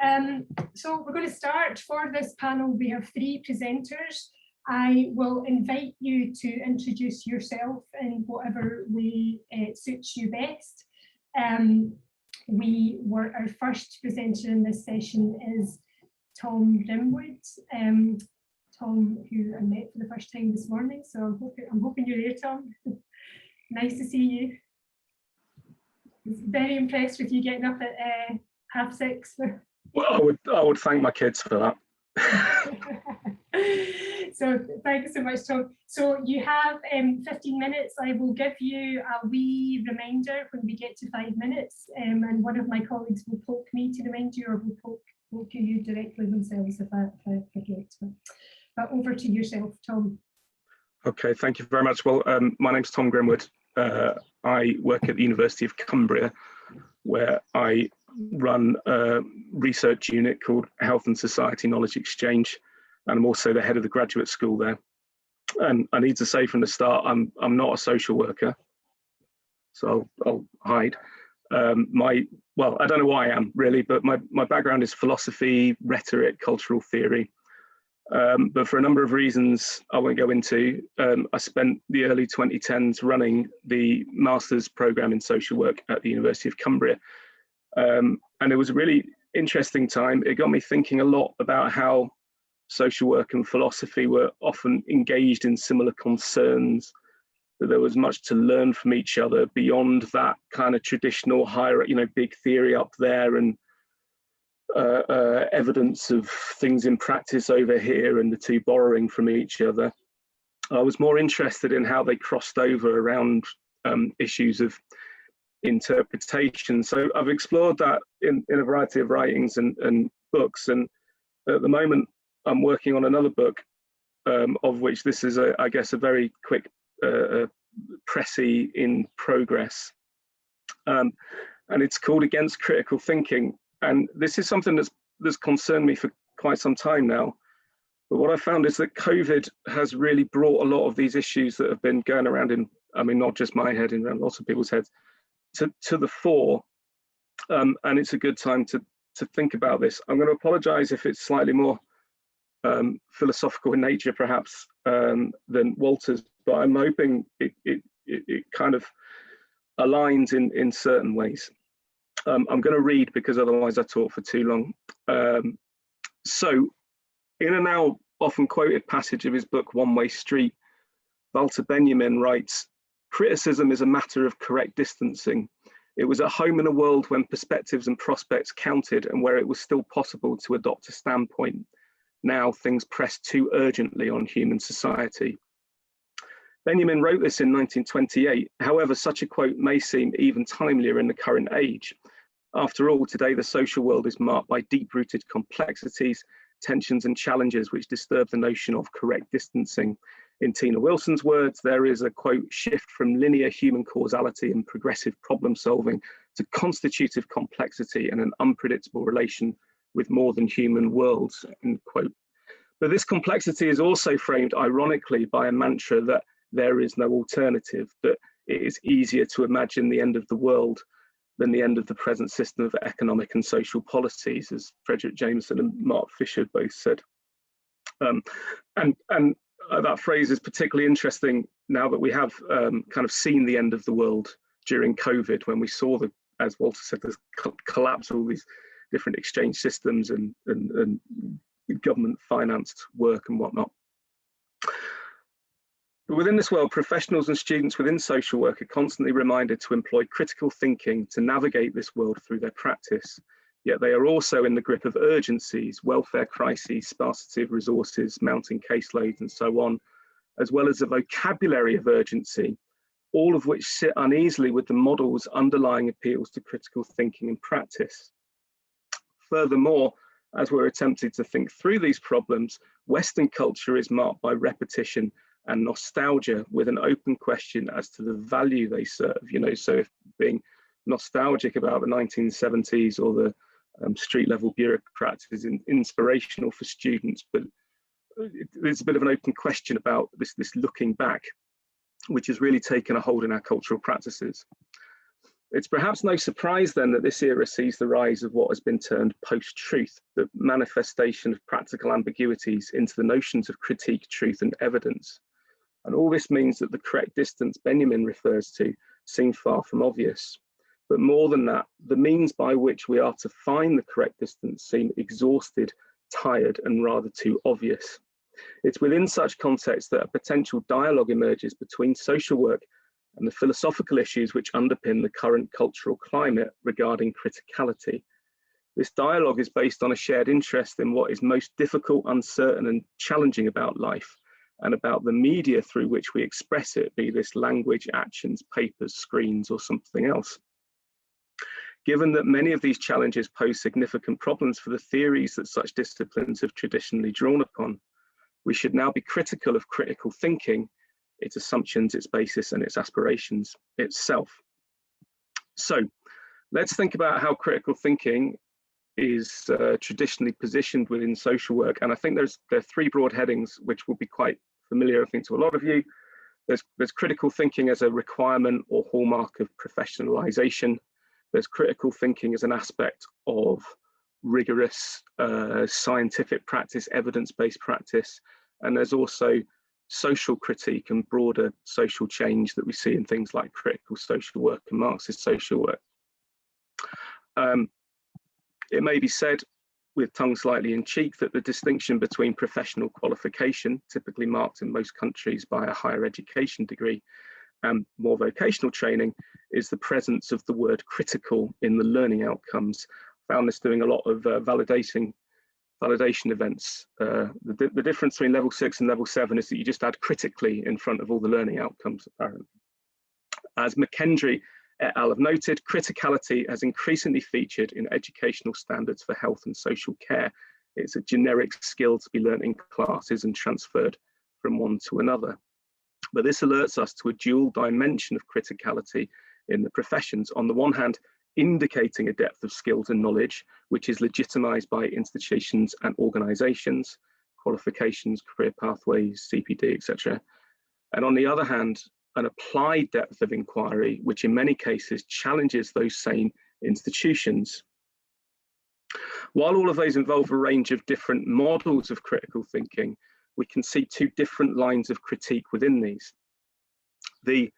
So we're going to start. For this panel, we have three presenters. I will invite you to introduce yourself in whatever way suits you best. Our first presenter in this session is Tom Grimwood. Tom, who I met for the first time this morning, so I'm hoping you're there, Tom. Nice to see you. I was very impressed with you getting up at 6:30. Well, I would thank my kids for that. So thanks so much, Tom. So you have 15 minutes. I will give you a wee reminder when we get to 5 minutes, and one of my colleagues will poke me to remind you, or will poke you directly themselves if I forget. But over to yourself, Tom. Okay, thank you very much. Well, my name's Tom Grimwood. I work at the University of Cumbria, where I run a research unit called Health and Society Knowledge Exchange, and I'm also the head of the graduate school there. And I need to say from the start, I'm not a social worker, so I'll hide. Well, I don't know why I am really, but my background is philosophy, rhetoric, cultural theory. But for a number of reasons I won't go into, I spent the early 2010s running the master's program in social work at the University of Cumbria. And it was a really interesting time. It got me thinking a lot about how social work and philosophy were often engaged in similar concerns, that there was much to learn from each other beyond that kind of traditional higher, big theory up there and evidence of things in practice over here and the two borrowing from each other. I was more interested in how they crossed over around issues of interpretation. So I've explored that in a variety of writings and books, and at the moment I'm working on another book, of which this is I guess a very quick précis in progress, and it's called Against Critical Thinking. And this is something that's concerned me for quite some time now. But what I found is that COVID has really brought a lot of these issues that have been going around in, not just my head, in lots of people's heads, to the fore. And it's a good time to think about this. I'm going to apologize if it's slightly more philosophical in nature, perhaps, than Walter's, but I'm hoping it kind of aligns in certain ways. I'm going to read because otherwise I talk for too long. So, in a now often quoted passage of his book One Way Street, Walter Benjamin writes, "Criticism is a matter of correct distancing. It was at home in a world when perspectives and prospects counted and where it was still possible to adopt a standpoint. Now things press too urgently on human society." Benjamin wrote this in 1928. However, such a quote may seem even timelier in the current age. After all, today the social world is marked by deep-rooted complexities, tensions and challenges which disturb the notion of correct distancing. In Tina Wilson's words, there is a, quote, shift from linear human causality and progressive problem solving to constitutive complexity and an unpredictable relation with more than human worlds, end quote. But this complexity is also framed ironically by a mantra that there is no alternative, that it is easier to imagine the end of the world than the end of the present system of economic and social policies, as Frederick Jameson and Mark Fisher both said. And that phrase is particularly interesting now that we have kind of seen the end of the world during COVID, when we saw as Walter said, the collapse of all these different exchange systems and government financed work and whatnot. But within this world, professionals and students within social work are constantly reminded to employ critical thinking to navigate this world through their practice. Yet they are also in the grip of urgencies, welfare crises, sparsity of resources, mounting caseloads, and so on, as well as a vocabulary of urgency, all of which sit uneasily with the model's underlying appeals to critical thinking and practice. Furthermore, as we're attempting to think through these problems, Western culture is marked by repetition and nostalgia, with an open question as to the value they serve. So if being nostalgic about the 1970s or the street level bureaucrats is inspirational for students, but there's a bit of an open question about this looking back, which has really taken a hold in our cultural practices. It's perhaps no surprise then that this era sees the rise of what has been termed post-truth, the manifestation of practical ambiguities into the notions of critique, truth, and evidence. And all this means that the correct distance Benjamin refers to seem far from obvious. But more than that, the means by which we are to find the correct distance seem exhausted, tired, and rather too obvious. It's within such context that a potential dialogue emerges between social work and the philosophical issues which underpin the current cultural climate regarding criticality. This dialogue is based on a shared interest in what is most difficult, uncertain, and challenging about life, and about the media through which we express it, be this language, actions, papers, screens, or something else. Given that many of these challenges pose significant problems for the theories that such disciplines have traditionally drawn upon, we should now be critical of critical thinking, its assumptions, its basis, and its aspirations itself. So let's think about how critical thinking is traditionally positioned within social work. And I think there are three broad headings which will be quite familiar, I think, to a lot of you. There's critical thinking as a requirement or hallmark of professionalization. There's critical thinking as an aspect of rigorous scientific practice, evidence-based practice. And there's also social critique and broader social change that we see in things like critical social work and Marxist social work. It may be said, with tongue slightly in cheek, that the distinction between professional qualification, typically marked in most countries by a higher education degree, and more vocational training, is the presence of the word critical in the learning outcomes. Found this doing a lot of validation events. The difference between level 6 and level 7 is that you just add critically in front of all the learning outcomes, apparently. As McKendry et al. Have noted, criticality has increasingly featured in educational standards for health and social care. It's a generic skill to be learnt in classes and transferred from one to another. But this alerts us to a dual dimension of criticality in the professions. On the one hand, indicating a depth of skills and knowledge, which is legitimized by institutions and organizations, qualifications, career pathways, CPD, etc. And on the other hand, an applied depth of inquiry, which in many cases challenges those same institutions. While all of those involve a range of different models of critical thinking, we can see two different lines of critique within these. The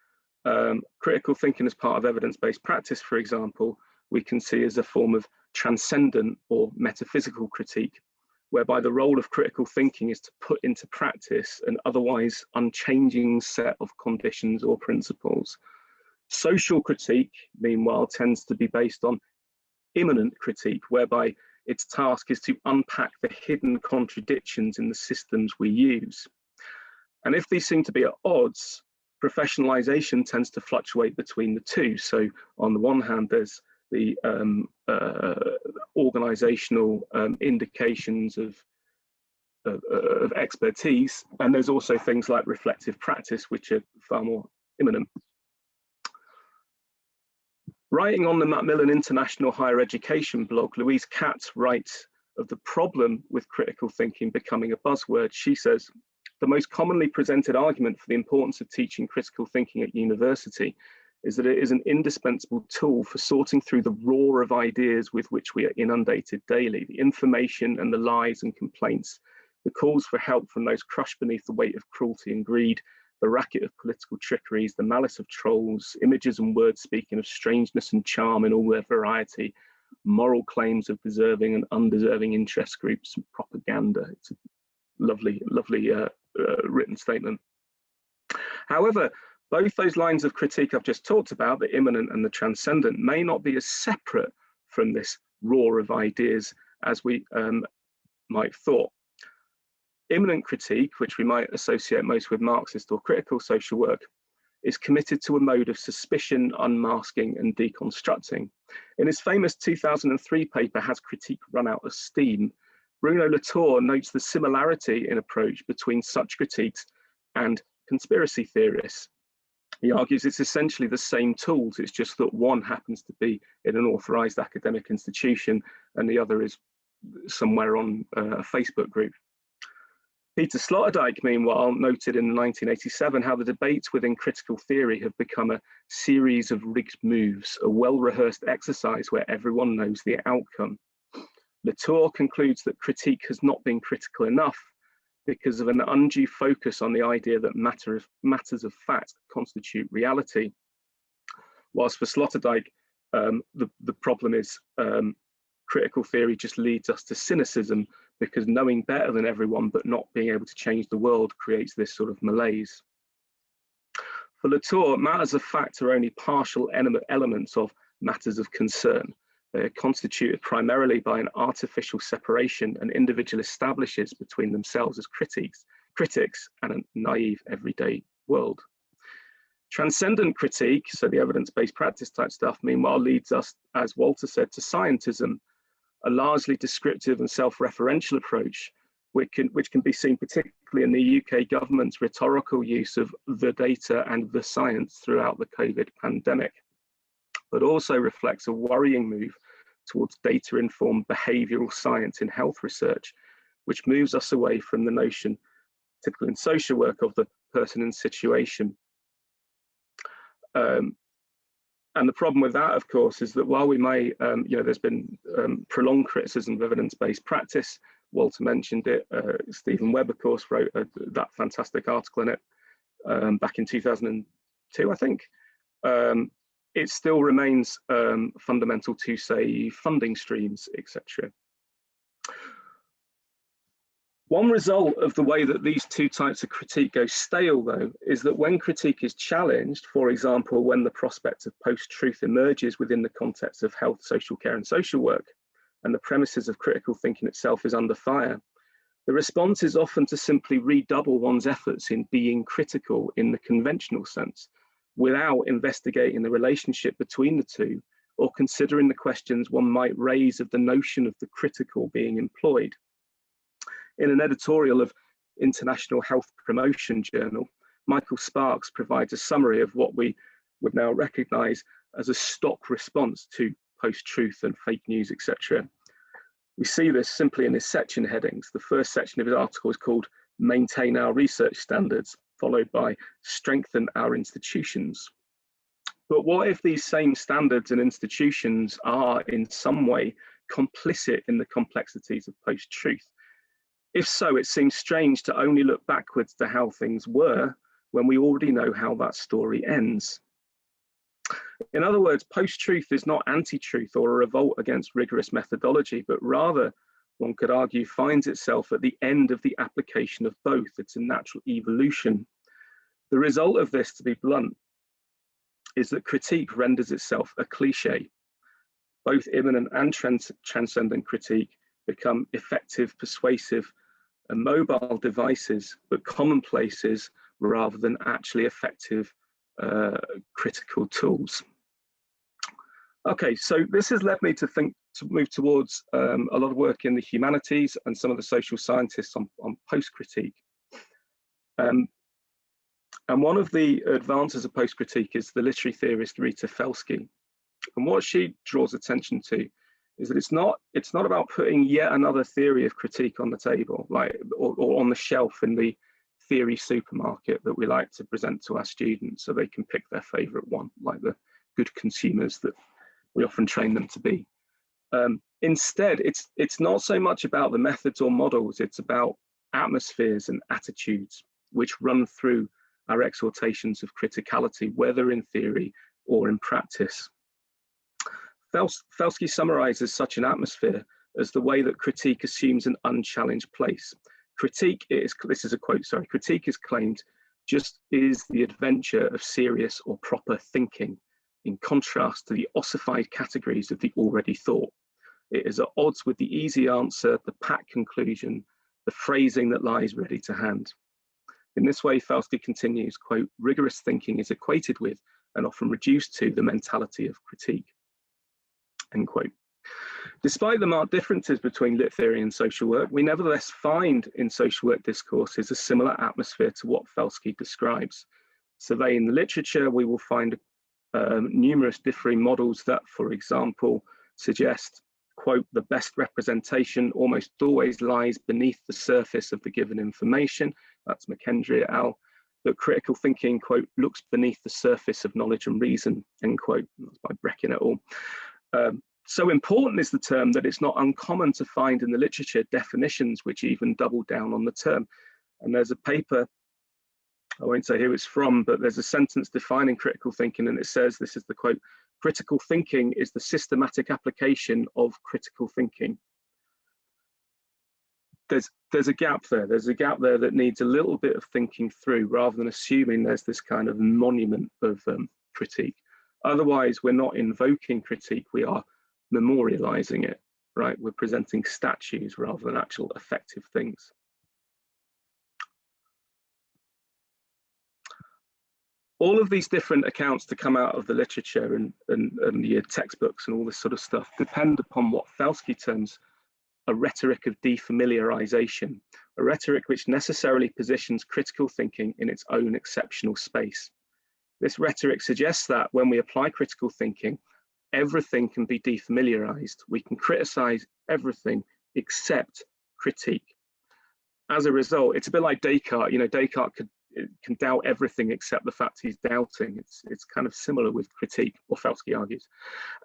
critical thinking as part of evidence-based practice, for example, we can see as a form of transcendent or metaphysical critique, whereby the role of critical thinking is to put into practice an otherwise unchanging set of conditions or principles. Social critique, meanwhile, tends to be based on immanent critique, whereby its task is to unpack the hidden contradictions in the systems we use. And if these seem to be at odds, professionalization tends to fluctuate between the two. So on the one hand, there's the organizational indications of expertise, and there's also things like reflective practice, which are far more immanent. Writing on the Macmillan International Higher Education blog, Louise Katz writes of the problem with critical thinking becoming a buzzword. She says, the most commonly presented argument for the importance of teaching critical thinking at university is that it is an indispensable tool for sorting through the roar of ideas with which we are inundated daily, the information and the lies and complaints, the calls for help from those crushed beneath the weight of cruelty and greed, the racket of political trickeries, the malice of trolls, images and words speaking of strangeness and charm in all their variety, moral claims of deserving and undeserving interest groups, and propaganda. It's a lovely written statement. However, both those lines of critique I've just talked about, the immanent and the transcendent, may not be as separate from this roar of ideas as we might have thought. Immanent critique, which we might associate most with Marxist or critical social work, is committed to a mode of suspicion, unmasking, and deconstructing. In his famous 2003 paper, Has Critique Run Out of Steam?, Bruno Latour notes the similarity in approach between such critiques and conspiracy theorists. He argues it's essentially the same tools, it's just that one happens to be in an authorized academic institution and the other is somewhere on a Facebook group. Peter Sloterdijk, meanwhile, noted in 1987 how the debates within critical theory have become a series of rigged moves, a well-rehearsed exercise where everyone knows the outcome. Latour concludes that critique has not been critical enough because of an undue focus on the idea that matters of fact constitute reality. Whilst for Sloterdijk, the problem is critical theory just leads us to cynicism, because knowing better than everyone but not being able to change the world creates this sort of malaise. For Latour, matters of fact are only partial elements of matters of concern. They are constituted primarily by an artificial separation an individual establishes between themselves as critics and a naive everyday world. Transcendent critique, so the evidence-based practice type stuff, meanwhile leads us, as Walter said, to scientism, a largely descriptive and self-referential approach, which can be seen particularly in the UK government's rhetorical use of the data and the science throughout the COVID pandemic, but also reflects a worrying move towards data-informed behavioural science in health research, which moves us away from the notion, typically in social work, of the person in situation. And the problem with that, of course, is that while we may, there's been prolonged criticism of evidence-based practice. Walter mentioned it. Stephen Webb, of course, wrote that fantastic article in it back in 2002, I think. It still remains fundamental to, say, funding streams, etc. One result of the way that these two types of critique go stale, though, is that when critique is challenged, for example, when the prospect of post-truth emerges within the context of health, social care and social work, and the premises of critical thinking itself is under fire, the response is often to simply redouble one's efforts in being critical in the conventional sense, without investigating the relationship between the two or considering the questions one might raise of the notion of the critical being employed. In an editorial of International Health Promotion Journal, Michael Sparks provides a summary of what we would now recognise as a stock response to post-truth and fake news, etc. We see this simply in his section headings. The first section of his article is called "Maintain Our Research Standards," followed by "Strengthen Our Institutions." But what if these same standards and institutions are in some way complicit in the complexities of post-truth? If so, it seems strange to only look backwards to how things were when we already know how that story ends. In other words, post-truth is not anti-truth or a revolt against rigorous methodology, but rather, one could argue, finds itself at the end of the application of both. It's a natural evolution. The result of this, to be blunt, is that critique renders itself a cliche. Both immanent and transcendent critique become effective, persuasive, and mobile devices, but commonplaces rather than actually effective critical tools. Okay, so this has led me to move towards a lot of work in the humanities and some of the social scientists on post-critique. And one of the advances of post-critique is the literary theorist Rita Felski. And what she draws attention to is that it's not about putting yet another theory of critique on the table, like or on the shelf in the theory supermarket that we like to present to our students so they can pick their favorite one, like the good consumers that we often train them to be. Instead, it's not so much about the methods or models, it's about atmospheres and attitudes which run through our exhortations of criticality, whether in theory or in practice. Felski summarizes such an atmosphere as the way that critique assumes an unchallenged place. Critique is, this is a quote, sorry, critique is claimed just is the adventure of serious or proper thinking, in contrast to the ossified categories of the already thought. It is at odds with the easy answer, the pat conclusion, the phrasing that lies ready to hand. In this way, Felski continues, quote, rigorous thinking is equated with and often reduced to the mentality of critique. End quote. Despite the marked differences between lit theory and social work, we nevertheless find in social work discourses a similar atmosphere to what Felski describes. Surveying the literature, we will find numerous differing models that, for example, suggest quote, the best representation almost always lies beneath the surface of the given information. That's McKendry et al. That critical thinking, quote, looks beneath the surface of knowledge and reason, end quote. That's by Brecken et al. So important is the term that it's not uncommon to find in the literature definitions which even double down on the term. And there's a paper, I won't say who it's from, but there's a sentence defining critical thinking, and it says, this is the quote, critical thinking is the systematic application of critical thinking. There's a gap there. There's a gap there that needs a little bit of thinking through rather than assuming there's this kind of monument of critique. Otherwise, we're not invoking critique, we are memorializing it, right? We're presenting statues rather than actual effective things. All of these different accounts to come out of the literature and your textbooks and all this sort of stuff depend upon what Felsky terms a rhetoric of defamiliarization, a rhetoric which necessarily positions critical thinking in its own exceptional space. This rhetoric suggests that when we apply critical thinking, everything can be defamiliarized. We can criticize everything except critique. As a result, it's a bit like Descartes. You know, Descartes can doubt everything except the fact he's doubting. It's kind of similar with critique, or Felsky argues.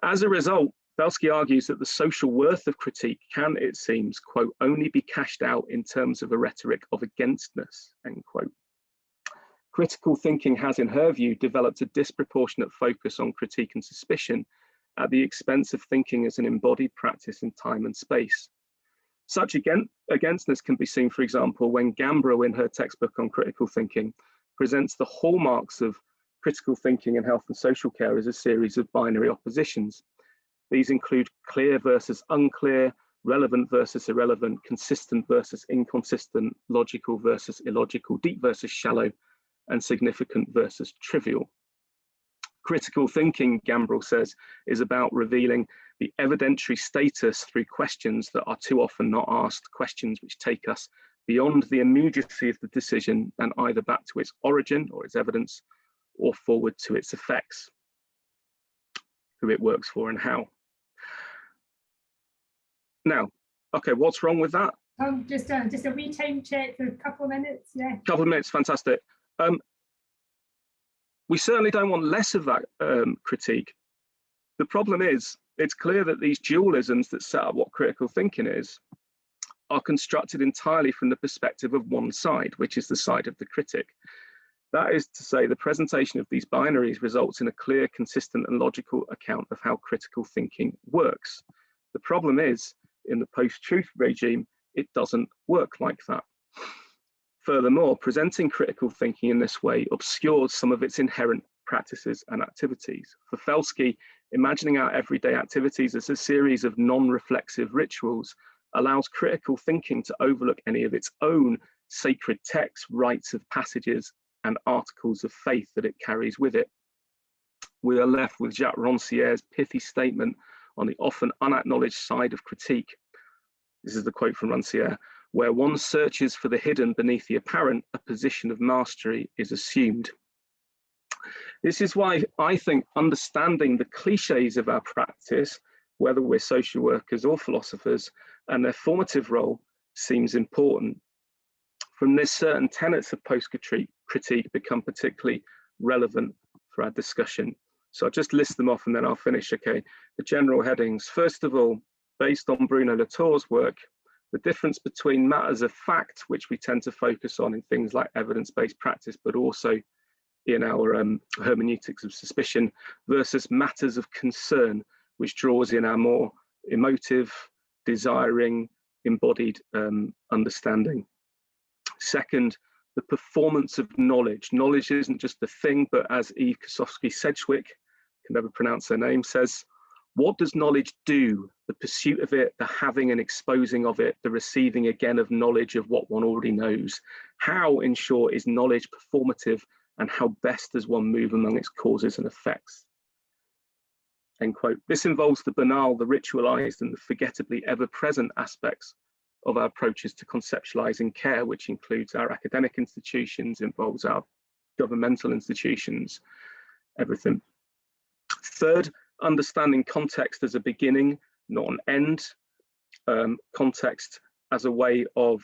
As a result, Felsky argues that the social worth of critique can, it seems, quote, only be cashed out in terms of a rhetoric of againstness, end quote. Critical thinking has, in her view, developed a disproportionate focus on critique and suspicion at the expense of thinking as an embodied practice in time and space. Such againstness can be seen, for example, when Gambro, in her textbook on critical thinking, presents the hallmarks of critical thinking in health and social care as a series of binary oppositions. These include clear versus unclear, relevant versus irrelevant, consistent versus inconsistent, logical versus illogical, deep versus shallow, and significant versus trivial. Critical thinking, Gambrel says, is about revealing the evidentiary status through questions that are too often not asked, questions which take us beyond the immediacy of the decision and either back to its origin or its evidence or forward to its effects, who it works for and how. Now, okay, what's wrong with that? Just a wee time check for a couple of minutes, yeah. Couple of minutes, fantastic. We certainly don't want less of that critique. The problem is, it's clear that these dualisms that set up what critical thinking is are constructed entirely from the perspective of one side, which is the side of the critic. That is to say, the presentation of these binaries results in a clear, consistent, and logical account of how critical thinking works. The problem is, in the post-truth regime, it doesn't work like that. Furthermore, presenting critical thinking in this way obscures some of its inherent practices and activities. For Felsky, imagining our everyday activities as a series of non-reflexive rituals allows critical thinking to overlook any of its own sacred texts, rites of passages, and articles of faith that it carries with it. We are left with Jacques Rancière's pithy statement on the often unacknowledged side of critique. This is the quote from Rancière: where one searches for the hidden beneath the apparent, a position of mastery is assumed. This is why I think understanding the cliches of our practice, whether we're social workers or philosophers, and their formative role seems important. From this, certain tenets of post-critique become particularly relevant for our discussion. So I'll just list them off and then I'll finish, okay? The general headings. First of all, based on Bruno Latour's work, the difference between matters of fact, which we tend to focus on in things like evidence-based practice, but also in our hermeneutics of suspicion, versus matters of concern, which draws in our more emotive, desiring, embodied understanding. Second, the performance of knowledge. Knowledge isn't just a thing, but as Eve Kosofsky-Sedgwick, can never pronounce her name, says, what does knowledge do? The pursuit of it, the having and exposing of it, the receiving again of knowledge of what one already knows. How, in short, is knowledge performative, and how best does one move among its causes and effects? End quote. This involves the banal, the ritualized, and the forgettably ever-present aspects of our approaches to conceptualizing care, which includes our academic institutions, involves our governmental institutions, everything. Third, understanding context as a beginning not an end. Context as a way of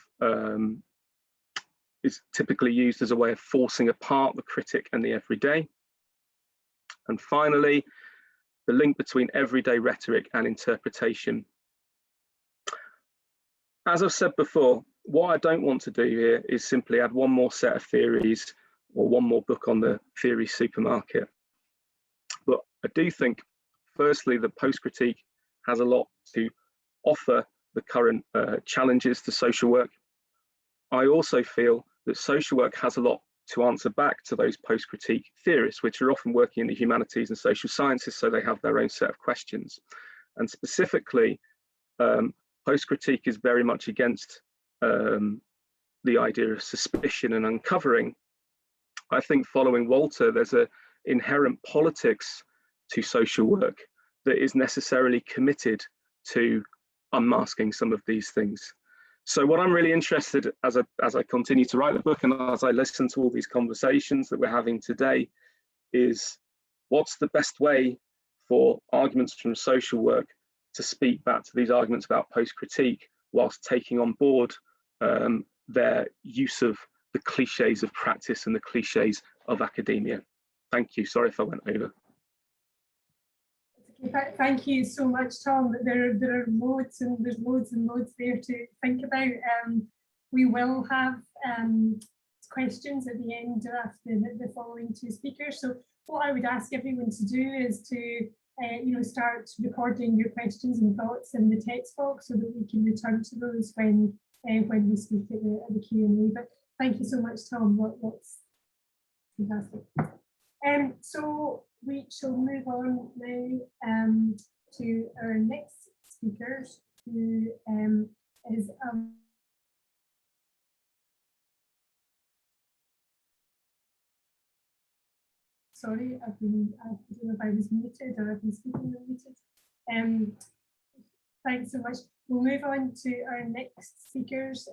is typically used as a way of forcing apart the critic and the everyday. And finally, the link between everyday rhetoric and interpretation. As I've said before, what I don't want to do here is simply add one more set of theories or one more book on the theory supermarket. But I do think, firstly, the post-critique has a lot to offer the current challenges to social work. I also feel that social work has a lot to answer back to those post-critique theorists, which are often working in the humanities and social sciences, so they have their own set of questions. And specifically, post-critique is very much against the idea of suspicion and uncovering. I think following Walter, there's an inherent politics to social work that is necessarily committed to unmasking some of these things. So what I'm really interested as I continue to write the book and as I listen to all these conversations that we're having today is what's the best way for arguments from social work to speak back to these arguments about post-critique whilst taking on board their use of the cliches of practice and the cliches of academia. Thank you. Sorry if I went over. Thank you so much, Tom. There are loads and loads there to think about. We will have questions at the end of the following two speakers. So what I would ask everyone to do is to start recording your questions and thoughts in the text box so that we can return to those when we speak at the Q&A. But thank you so much, Tom. That's fantastic. So we shall move on now to our next speakers, who is sorry, I don't know if I was muted or I've been speaking muted. Thanks so much. We'll move on to our next speakers,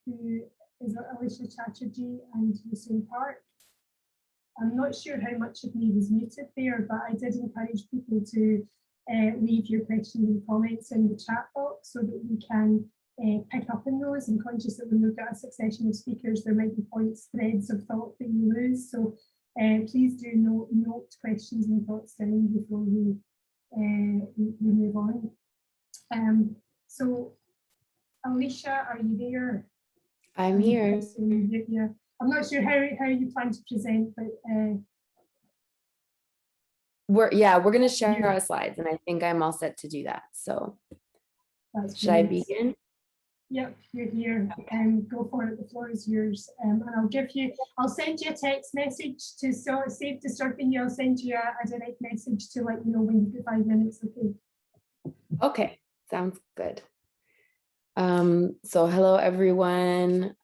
who is Alicia Chatterjee and Yoosun Park. I'm not sure how much of me was muted there, but I did encourage people to leave your questions and comments in the chat box so that we can pick up on those. I'm conscious that when we've got a succession of speakers, there might be points, threads of thought that you lose. So please do note questions and thoughts down before we move on. So Alicia, are you there? I'm here. Yeah. I'm not sure how you plan to present, but we're going to share our slides, and I think I'm all set to do that. So should I begin? Yep, you're here. Go for it. The floor is yours. And I'll send you a text message to save disturbing you. I'll send you a direct message to let you know when you've got 5 minutes. Okay, sounds good. So hello, everyone.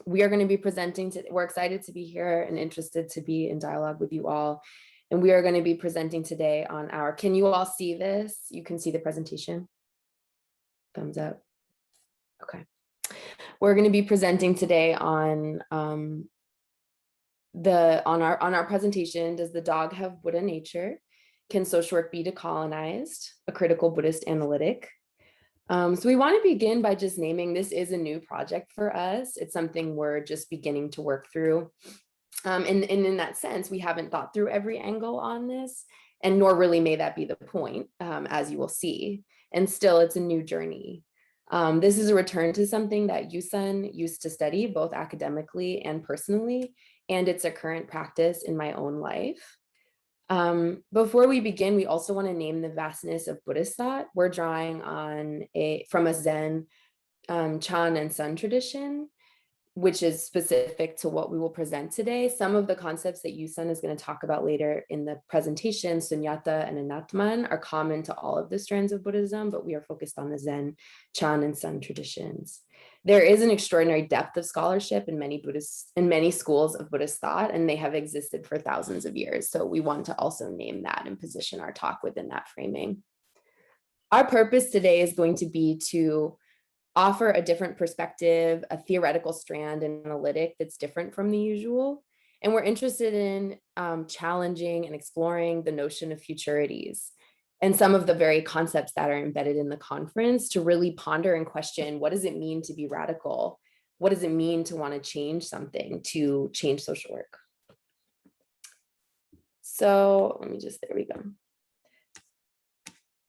We are going to be presenting we're excited to be here and interested to be in dialogue with you all. And we are going to be presenting today on can you all see this? You can see the presentation? Thumbs up. Okay. We're going to be presenting today on our presentation, Does the Dog Have Buddha Nature? Can Social Work Be Decolonized? A Critical Buddhist Analytic. So we want to begin by just naming this is a new project for us. It's something we're just beginning to work through. And in that sense, we haven't thought through every angle on this, and nor really may that be the point, as you will see. And still, it's a new journey. This is a return to something that Yoosun used to study, both academically and personally, and it's a current practice in my own life. Before we begin, we also want to name the vastness of Buddhist thought. We're drawing on from a Zen, Chan and Sun tradition, which is specific to what we will present today. Some of the concepts that Yoosun is going to talk about later in the presentation, sunyata and anatman, are common to all of the strands of Buddhism, but we are focused on the Zen, Chan, and Sun traditions. There is an extraordinary depth of scholarship in many schools of Buddhist thought, and they have existed for thousands of years. So we want to also name that and position our talk within that framing. Our purpose today is going to be to offer a different perspective, a theoretical strand and analytic that's different from the usual. And we're interested in challenging and exploring the notion of futurities. and some of the very concepts that are embedded in the conference to really ponder and question, what does it mean to be radical? What does it mean to want to change something, to change social work? So let me just, there we go.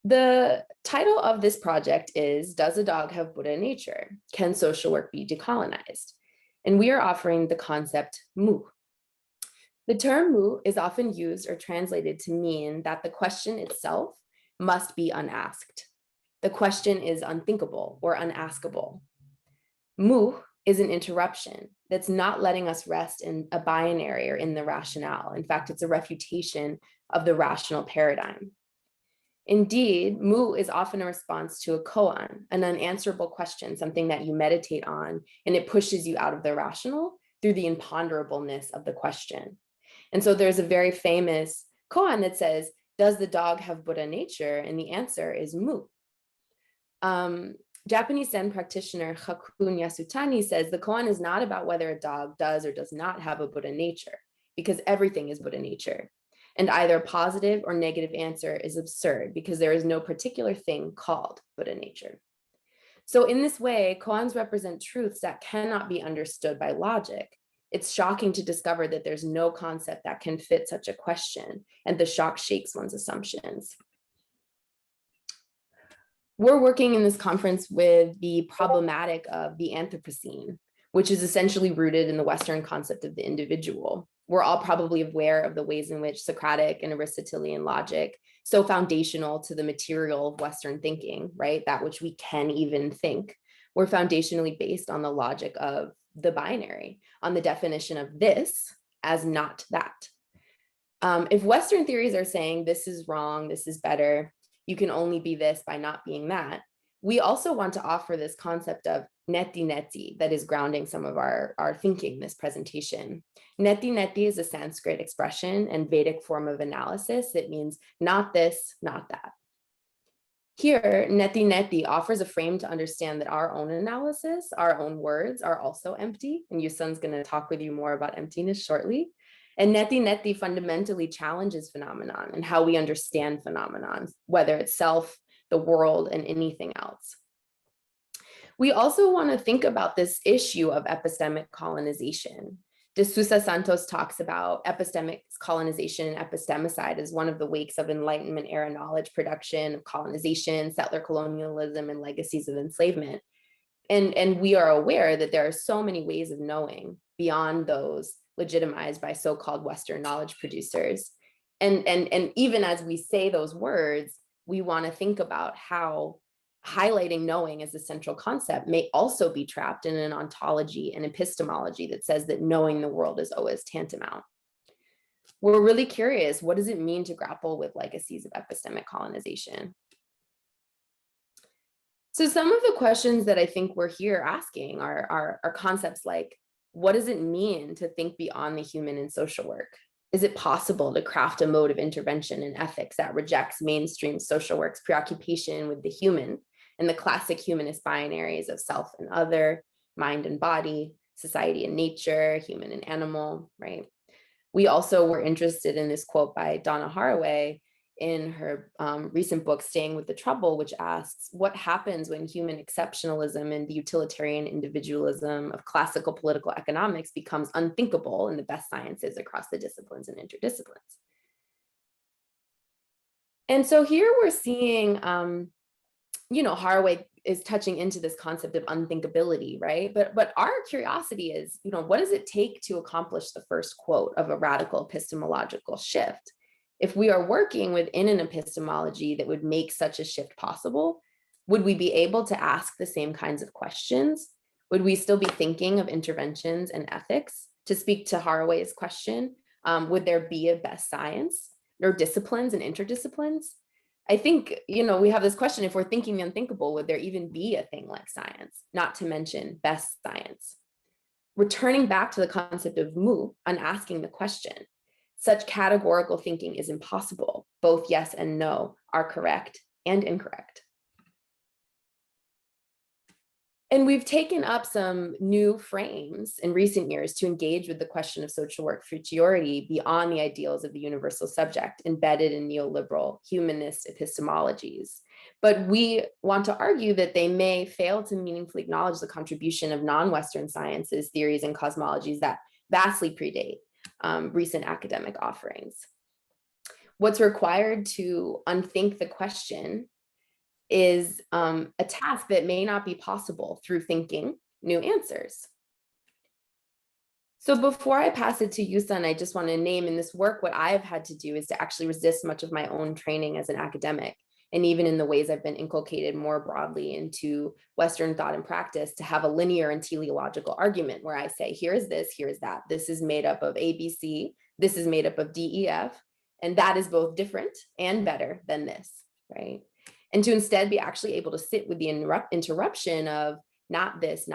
The title of this project is, Does a Dog Have Buddha Nature? Can Social Work Be Decolonized? And we are offering the concept mu. The term mu is often used or translated to mean that the question itself must be unasked. The question is unthinkable or unaskable. Mu is an interruption that's not letting us rest in a binary or in the rationale. In fact, it's a refutation of the rational paradigm. Indeed, mu is often a response to a koan, an unanswerable question, something that you meditate on, and it pushes you out of the rational through the imponderableness of the question. And so there's a very famous koan that says, does the dog have Buddha nature? And the answer is mu. Japanese Zen practitioner Hakun Yasutani says the koan is not about whether a dog does or does not have a Buddha nature, because everything is Buddha nature. And either a positive or negative answer is absurd because there is no particular thing called Buddha nature. So in this way, koans represent truths that cannot be understood by logic. It's shocking to discover that there's no concept that can fit such a question, and the shock shakes one's assumptions. We're working in this conference with the problematic of the Anthropocene, which is essentially rooted in the Western concept of the individual. We're all probably aware of the ways in which Socratic and Aristotelian logic, so foundational to the material of Western thinking, right? That which we can even think, were foundationally based on the logic of the binary, on the definition of this as not that. If Western theories are saying this is wrong, this is better, you can only be this by not being that, we also want to offer this concept of neti neti that is grounding some of our thinking in this presentation. Neti neti is a Sanskrit expression and Vedic form of analysis. It means not this, not that. Here, neti neti offers a frame to understand that our own analysis, our own words are also empty. And Yoosun's going to talk with you more about emptiness shortly. And neti neti fundamentally challenges phenomenon and how we understand phenomenon, whether it's self, the world, and anything else. We also want to think about this issue of epistemic colonization. De Sousa Santos talks about epistemic colonization and epistemicide as one of the wakes of Enlightenment era knowledge production, of colonization, settler colonialism, and legacies of enslavement. And we are aware that there are so many ways of knowing beyond those legitimized by so-called Western knowledge producers. And even as we say those words, we want to think about how highlighting knowing as a central concept may also be trapped in an ontology and epistemology that says that knowing the world is always tantamount. We're really curious, what does it mean to grapple with legacies of epistemic colonization? So some of the questions that I think we're here asking are concepts like, what does it mean to think beyond the human in social work? Is it possible to craft a mode of intervention in ethics that rejects mainstream social work's preoccupation with the human and the classic humanist binaries of self and other, mind and body, society and nature, human and animal, right? We also were interested in this quote by Donna Haraway in her recent book, Staying with the Trouble, which asks, what happens when human exceptionalism and the utilitarian individualism of classical political economics becomes unthinkable in the best sciences across the disciplines and interdisciplines? And so here we're seeing, Haraway is touching into this concept of unthinkability, right? But our curiosity is, what does it take to accomplish the first quote of a radical epistemological shift? If we are working within an epistemology that would make such a shift possible, would we be able to ask the same kinds of questions? Would we still be thinking of interventions and ethics? To speak to Haraway's question, would there be a best science or disciplines and interdisciplines? I think, we have this question, if we're thinking the unthinkable, would there even be a thing like science, not to mention best science? Returning back to the concept of mu and asking the question, such categorical thinking is impossible. Both yes and no are correct and incorrect. And we've taken up some new frames in recent years to engage with the question of social work futurity beyond the ideals of the universal subject embedded in neoliberal humanist epistemologies. But we want to argue that they may fail to meaningfully acknowledge the contribution of non-Western sciences, theories, and cosmologies that vastly predate recent academic offerings. What's required to unthink the question is a task that may not be possible through thinking new answers. So before I pass it to Yoosun, I just want to name in this work what I've had to do is to actually resist much of my own training as an academic, and even in the ways I've been inculcated more broadly into Western thought and practice, to have a linear and teleological argument where I say, here's this, here's that. This is made up of ABC, this is made up of DEF, and that is both different and better than this, right? And to instead be actually able to sit with the interruption of not this,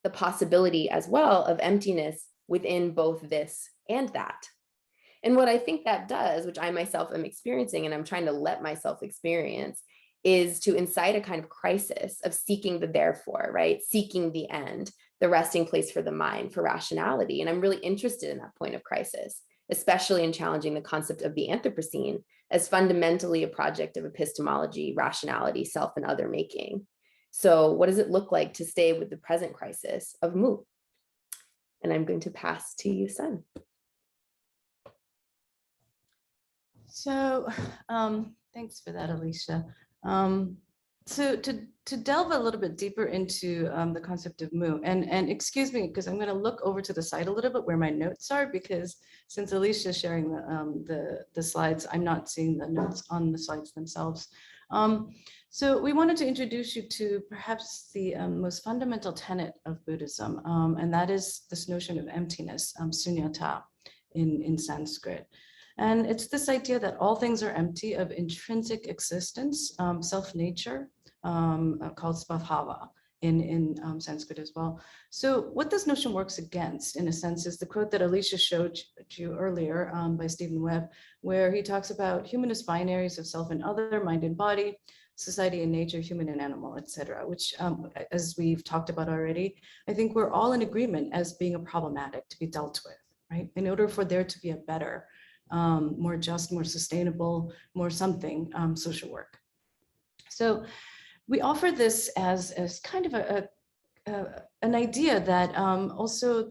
the possibility as well of emptiness within both this and that. And what I think that does, which I myself am experiencing and I'm trying to let myself experience, is to incite a kind of crisis of seeking the therefore, right? Seeking the end, the resting place for the mind, for rationality. And I'm really interested in that point of crisis, especially in challenging the concept of the Anthropocene as fundamentally a project of epistemology, rationality, self and other making. So what does it look like to stay with the present crisis of Mu? And I'm going to pass to Yoosun. So thanks for that, Alicia. So to delve a little bit deeper into the concept of Mu, and excuse me, because I'm going to look over to the side a little bit where my notes are, because since Alicia is sharing the slides, I'm not seeing the notes on the slides themselves. So we wanted to introduce you to perhaps the most fundamental tenet of Buddhism, and that is this notion of emptiness, sunyata in Sanskrit. And it's this idea that all things are empty of intrinsic existence, self-nature, called svabhava in Sanskrit as well. So what this notion works against, in a sense, is the quote that Alicia showed you earlier by Stephen Webb, where he talks about humanist binaries of self and other, mind and body, society and nature, human and animal, etc., which, as we've talked about already, I think we're all in agreement as being a problematic to be dealt with, right? In order for there to be a better, more just, more sustainable, more something social work. So we offer this as kind of an idea that also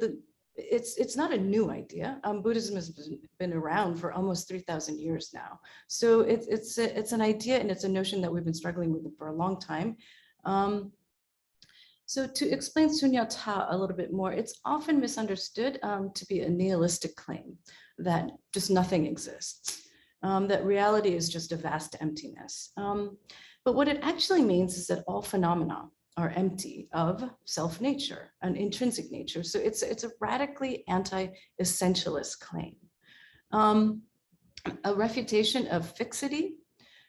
it's not a new idea. Buddhism has been around for almost 3,000 years now. So it's an idea, and it's a notion that we've been struggling with for a long time. So to explain sunyata a little bit more, it's often misunderstood to be a nihilistic claim that just nothing exists, that reality is just a vast emptiness. But what it actually means is that all phenomena are empty of self-nature, an intrinsic nature. So it's a radically anti-essentialist claim. A refutation of fixity,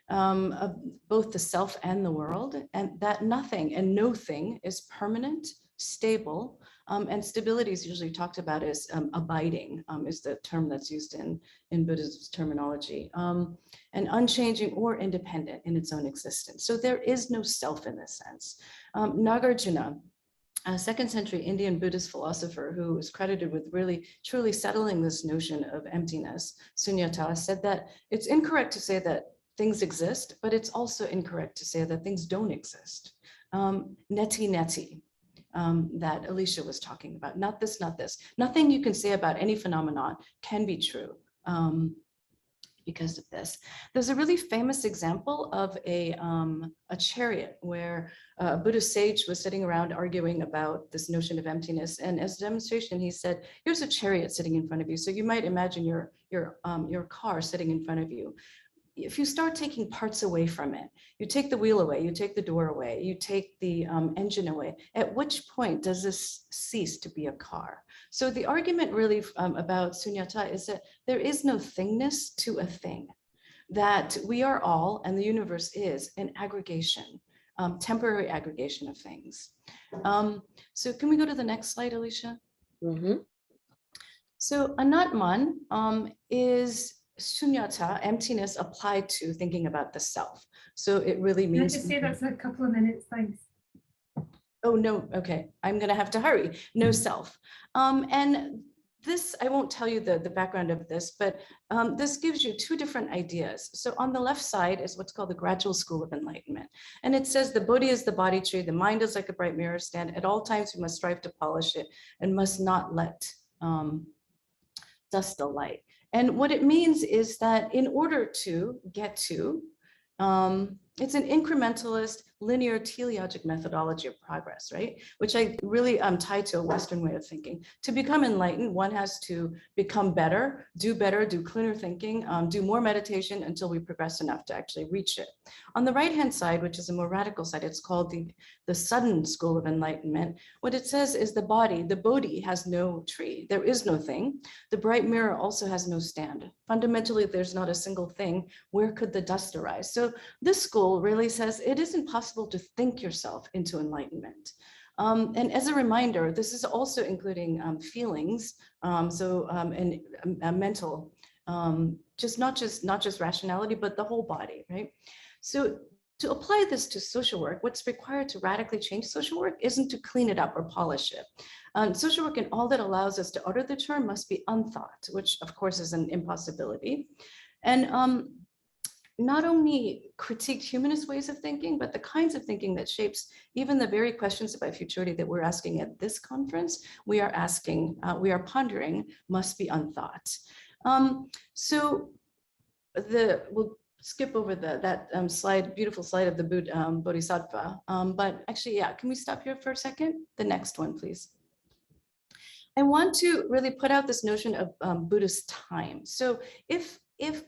of both the self and the world, and that nothing and no thing is permanent, stable, and stability is usually talked about as abiding, is the term that's used in Buddhist terminology, and unchanging or independent in its own existence. So there is no self in this sense. Nagarjuna, a 2nd century Indian Buddhist philosopher who is credited with really truly settling this notion of emptiness, sunyata, said that it's incorrect to say that things exist, but it's also incorrect to say that things don't exist. Neti, that Alicia was talking about, not this, not this. Nothing you can say about any phenomenon can be true because of this. There's a really famous example of a chariot where a Buddhist sage was sitting around arguing about this notion of emptiness. And as a demonstration, he said, here's a chariot sitting in front of you. So you might imagine your car sitting in front of you. If you start taking parts away from it, you take the wheel away, you take the door away, you take the engine away, at which point does this cease to be a car? So the argument really about sunyata is that there is no thingness to a thing, that we are all, and the universe is, an aggregation, temporary aggregation of things. So can we go to the next slide, Alicia? Mm-hmm. So anatman is sunyata, emptiness, applied to thinking about the self. So it really Can I means. just say that's a couple of minutes, thanks. Oh, no, okay, I'm gonna have to hurry. No self. And this, I won't tell you the background of this, but this gives you two different ideas. So on the left side is what's called the gradual school of enlightenment. And it says the Bodhi is the body tree, the mind is like a bright mirror stand. At all times, we must strive to polish it and must not let dust the light. And what it means is that in order to get to, it's an incrementalist, linear, teleologic methodology of progress, right? Which I really tie to a Western way of thinking. To become enlightened, one has to become better, do cleaner thinking, do more meditation until we progress enough to actually reach it. On the right-hand side, which is a more radical side, it's called the sudden school of enlightenment. What it says is the Bodhi has no tree. There is no thing. The bright mirror also has no stand. Fundamentally, there's not a single thing. Where could the dust arise? So this school really says it isn't possible to think yourself into enlightenment. And as a reminder, this is also including feelings, and mental, not just rationality, but the whole body, right? So to apply this to social work, what's required to radically change social work isn't to clean it up or polish it. Social work and all that allows us to utter the term must be unthought, which of course is an impossibility. And not only critique humanist ways of thinking, but the kinds of thinking that shapes even the very questions about futurity that we're asking at this conference, we are pondering, must be unthought. So we'll skip over that slide, beautiful slide of the Bodhisattva. But actually, yeah, can we stop here for a second? The next one, please. I want to really put out this notion of Buddhist time. So if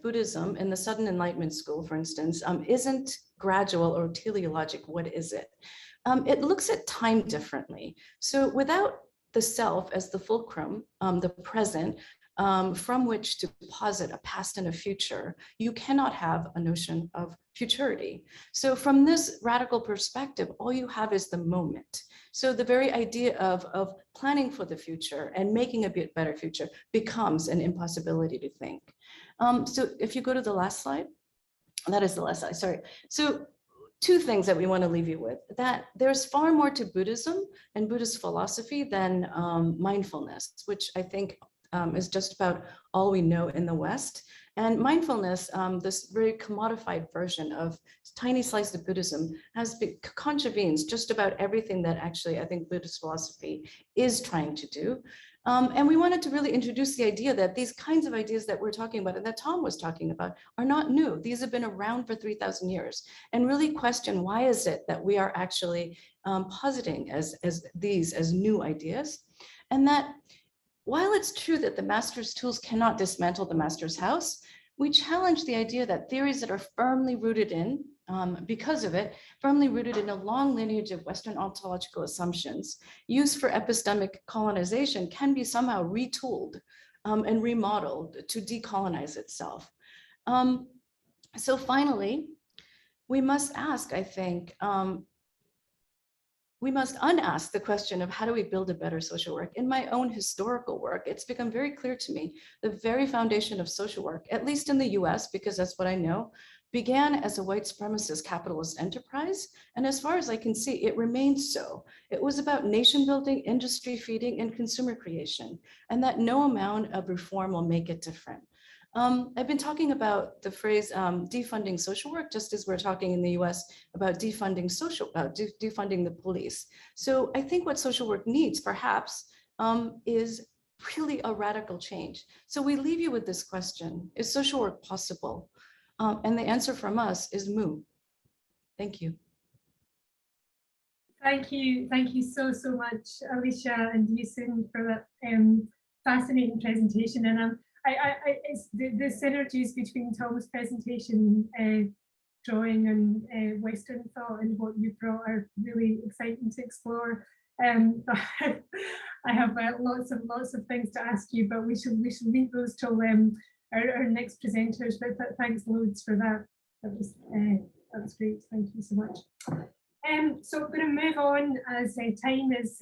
Buddhism in the sudden enlightenment school, for instance, isn't gradual or teleologic, what is it? It looks at time differently. So without the self as the fulcrum, the present, from which to posit a past and a future, you cannot have a notion of futurity. So from this radical perspective, all you have is the moment. So the very idea of planning for the future and making a bit better future becomes an impossibility to think. So if you go to the last slide, that is the last slide, sorry. So two things that we want to leave you with, that there's far more to Buddhism and Buddhist philosophy than mindfulness, which I think is just about all we know in the West. And mindfulness, this very commodified version of tiny slice of Buddhism, contravenes just about everything that actually I think Buddhist philosophy is trying to do. And we wanted to really introduce the idea that these kinds of ideas that we're talking about and that Tom was talking about are not new. These have been around for 3,000 years, and really question why is it that we are actually positing as new ideas, and that while it's true that the master's tools cannot dismantle the master's house, we challenge the idea that theories that are firmly rooted in, because of it, firmly rooted in a long lineage of Western ontological assumptions used for epistemic colonization can be somehow retooled and remodeled to decolonize itself. So finally, we must ask, I think, we must unask the question of how do we build a better social work? In my own historical work, it's become very clear to me, the very foundation of social work, at least in the US, because that's what I know, began as a white supremacist capitalist enterprise. And as far as I can see, it remains so. It was about nation building, industry feeding, and consumer creation, and that no amount of reform will make it different. I've been talking about the phrase defunding social work, just as we're talking in the US about defunding defunding the police. So I think what social work needs, perhaps, is really a radical change. So we leave you with this question: is social work possible? And the answer from us is moo. Thank you. Thank you so much, Alicia and Yoosun, for that fascinating presentation. And it's the synergies between Tom's presentation, drawing and Western thought, and what you brought are really exciting to explore. I have lots of things to ask you, but we shall leave those till our next presenters. But thanks loads for that. That was great. Thank you so much. So I'm going to move on as time is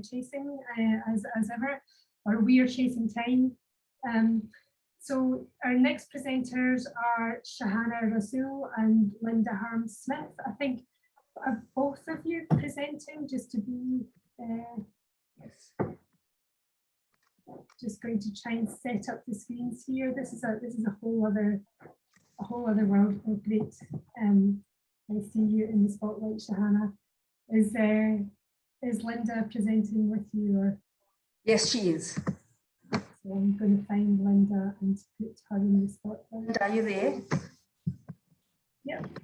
chasing as ever, or we are chasing time. So our next presenters are Shahana Rasool and Linda Harms Smith. I think are both of you presenting just to be, Yes. just going to try and set up the screens here. This is a whole other world of great. I see you in the spotlight, Shahana. Is Linda presenting with you? Or? Yes, she is. So I'm going to find Linda and put her in the spotlight. Linda, are you there? Yep.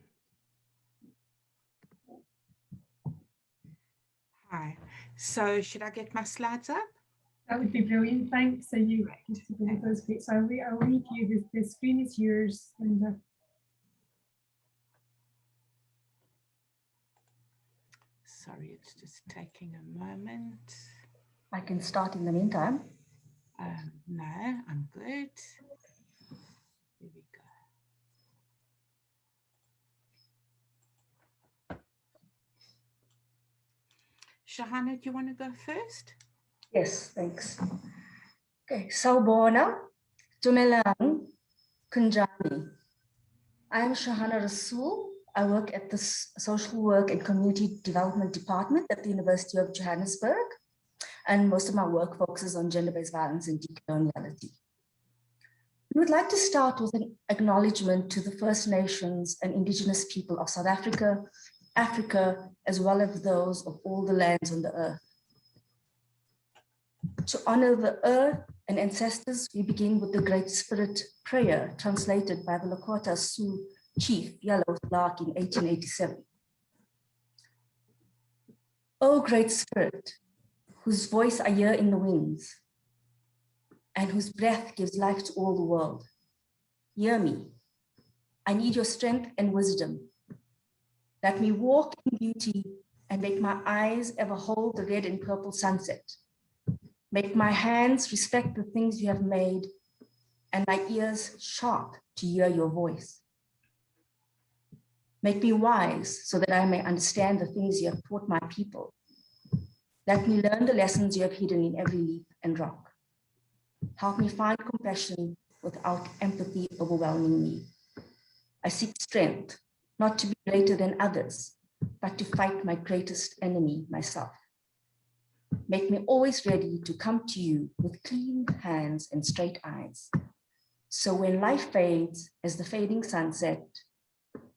Hi. So should I get my slides up? That would be brilliant. Thanks. So you just to go with those great. So I'll leave you. The screen is yours, Linda. Sorry, it's just taking a moment. I can start in the meantime. No, I'm good. There we go. Shahana, do you want to go first? Yes, thanks. Okay, Sawubona, Dumelang, Kunjani. I am Shahana Rasool. I work at the Social Work and Community Development Department at the University of Johannesburg, and most of my work focuses on gender-based violence and decoloniality. We would like to start with an acknowledgement to the First Nations and Indigenous people of South Africa, Africa, as well as those of all the lands on the earth. To honor the earth and ancestors, we begin with the Great Spirit prayer, translated by the Lakota Sioux chief Yellow Lark in 1887. O Great Spirit, whose voice I hear in the winds, and whose breath gives life to all the world, hear me. I need your strength and wisdom. Let me walk in beauty and make my eyes ever hold the red and purple sunset. Make my hands respect the things you have made, and my ears sharp to hear your voice. Make me wise so that I may understand the things you have taught my people. Let me learn the lessons you have hidden in every leaf and rock. Help me find compassion without empathy overwhelming me. I seek strength, not to be greater than others, but to fight my greatest enemy, myself. Make me always ready to come to you with clean hands and straight eyes. So when life fades as the fading sunset,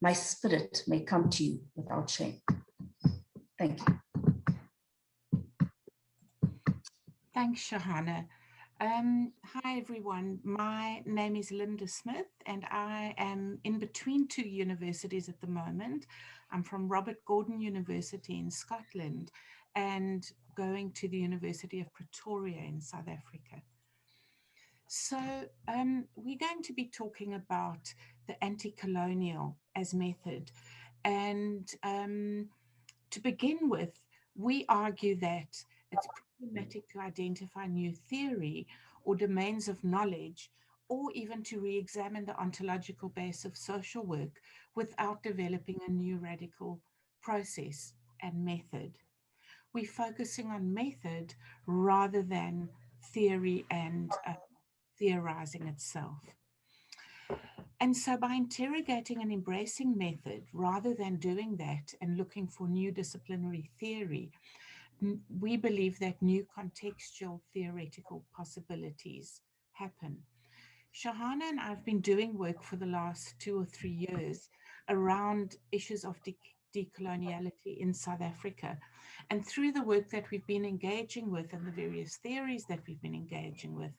my spirit may come to you without shame. Thank you. Thanks, Shahana. Hi, everyone. My name is Linda Smith, and I am in between two universities at the moment. I'm from Robert Gordon University in Scotland and going to the University of Pretoria in South Africa. So we're going to be talking about the anti-colonial as method. And to begin with, we argue that it's problematic to identify new theory or domains of knowledge, or even to re-examine the ontological base of social work without developing a new radical process and method. We're focusing on method rather than theory and theorizing itself. And so by interrogating and embracing method, rather than doing that and looking for new disciplinary theory, we believe that new contextual theoretical possibilities happen. Shahana and I have been doing work for the last 2 or 3 years around issues of decoloniality in South Africa. And through the work that we've been engaging with and the various theories that we've been engaging with,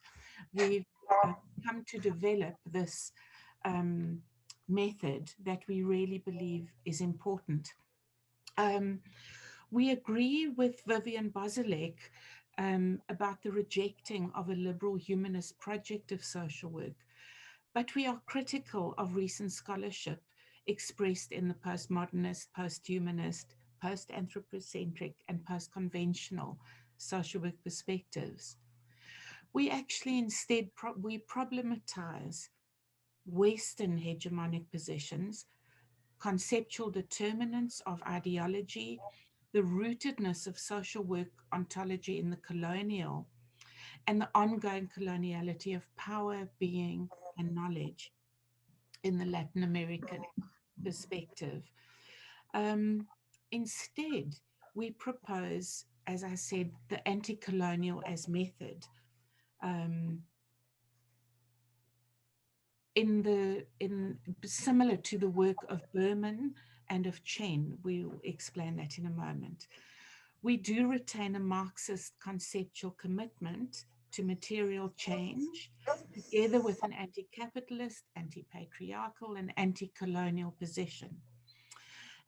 we've come to develop this method that we really believe is important. We agree with Vivian Bozilek about the rejecting of a liberal humanist project of social work, but we are critical of recent scholarship expressed in the postmodernist, post-humanist, post-anthropocentric, and post-conventional social work perspectives. We actually instead we problematize Western hegemonic positions, conceptual determinants of ideology, the rootedness of social work ontology in the colonial, and the ongoing coloniality of power, being, and knowledge in the Latin American perspective. Instead, we propose, as I said, the anti-colonial as method. Similar to the work of Berman and of Chen. We'll explain that in a moment. We do retain a Marxist conceptual commitment to material change, together with an anti-capitalist, anti-patriarchal, and anti-colonial position.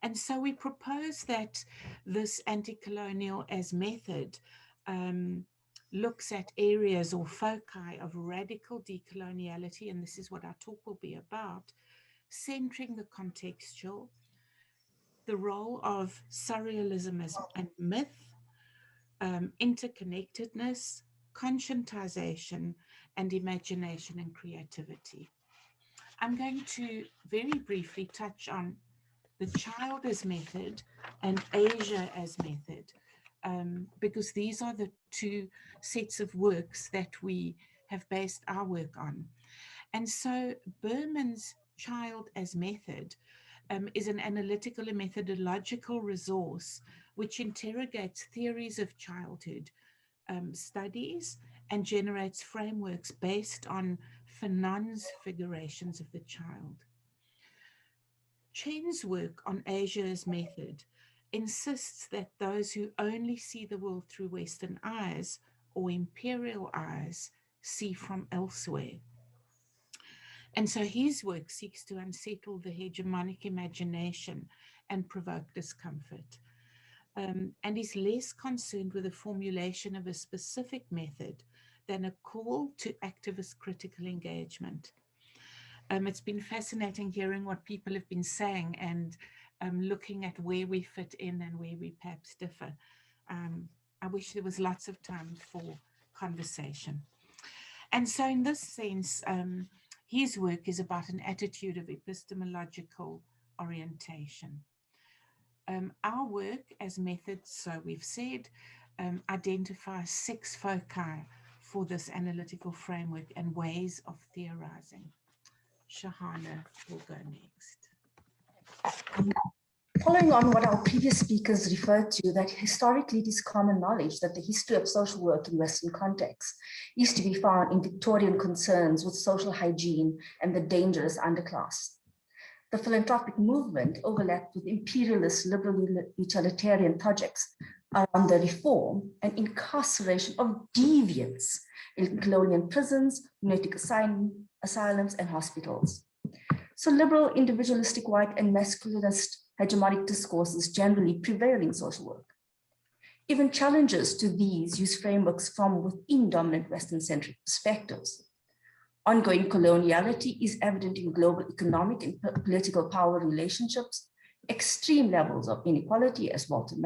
And so we propose that this anti-colonial as method looks at areas or foci of radical decoloniality, and this is what our talk will be about, centering the contextual, the role of surrealism and myth, interconnectedness, conscientization, and imagination and creativity. I'm going to very briefly touch on the child as method and Asia as method, because these are the two sets of works that we have based our work on. And so Berman's child as method is an analytical and methodological resource which interrogates theories of childhood studies and generates frameworks based on Fanon's figurations of the child. Chen's work on Asia's method insists that those who only see the world through Western eyes or imperial eyes see from elsewhere. And so his work seeks to unsettle the hegemonic imagination and provoke discomfort. And is less concerned with the formulation of a specific method than a call to activist critical engagement. It's been fascinating hearing what people have been saying and looking at where we fit in and where we perhaps differ. I wish there was lots of time for conversation. And so in this sense, his work is about an attitude of epistemological orientation. Our work as methods, so we've said, identifies 6 foci for this analytical framework and ways of theorizing. Shahana will go next. Following on what our previous speakers referred to, that historically it is common knowledge that the history of social work in Western contexts is to be found in Victorian concerns with social hygiene and the dangerous underclass. The philanthropic movement overlapped with imperialist liberal utilitarian projects around the reform and incarceration of deviants in colonial prisons, lunatic asylums, and hospitals. So liberal, individualistic, white, and masculinist hegemonic discourses generally prevail in social work. Even challenges to these use frameworks from within dominant Western-centric perspectives. Ongoing coloniality is evident in global economic and political power relationships, extreme levels of inequality, as Walter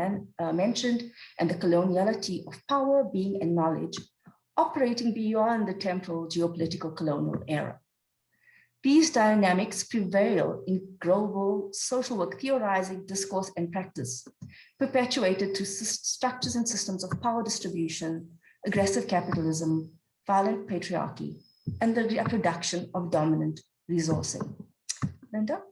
mentioned, and the coloniality of power, being, and knowledge, operating beyond the temporal geopolitical colonial era. These dynamics prevail in global social work theorizing, discourse, and practice, perpetuated through structures and systems of power distribution, aggressive capitalism, violent patriarchy, and the reproduction of dominant resourcing. Linda?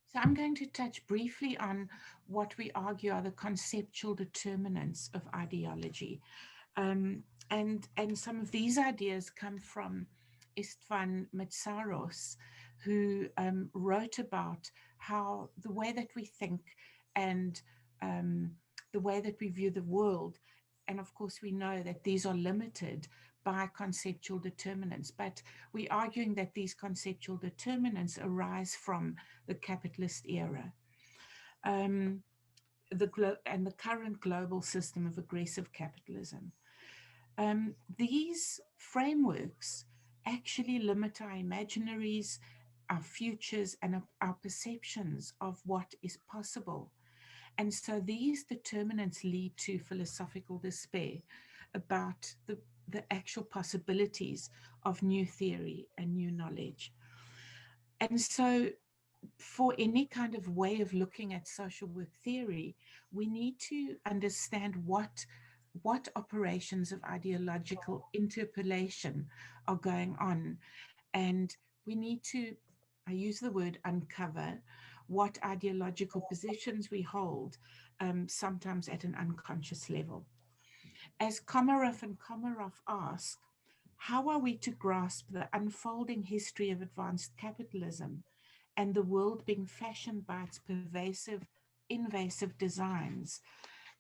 So I'm going to touch briefly on what we argue are the conceptual determinants of ideology. And some of these ideas come from Istvan Metsaros, who wrote about how the way that we think and the way that we view the world, and of course we know that these are limited by conceptual determinants, but we're arguing that these conceptual determinants arise from the capitalist era. And the current global system of aggressive capitalism. These frameworks actually limit our imaginaries, our futures, and our perceptions of what is possible. And so these determinants lead to philosophical despair about the actual possibilities of new theory and new knowledge. And so for any kind of way of looking at social work theory, we need to understand what operations of ideological interpolation are going on. And we need to, I use the word uncover, what ideological positions we hold, sometimes at an unconscious level. As Komarov and Komarov ask, how are we to grasp the unfolding history of advanced capitalism and the world being fashioned by its pervasive, invasive designs,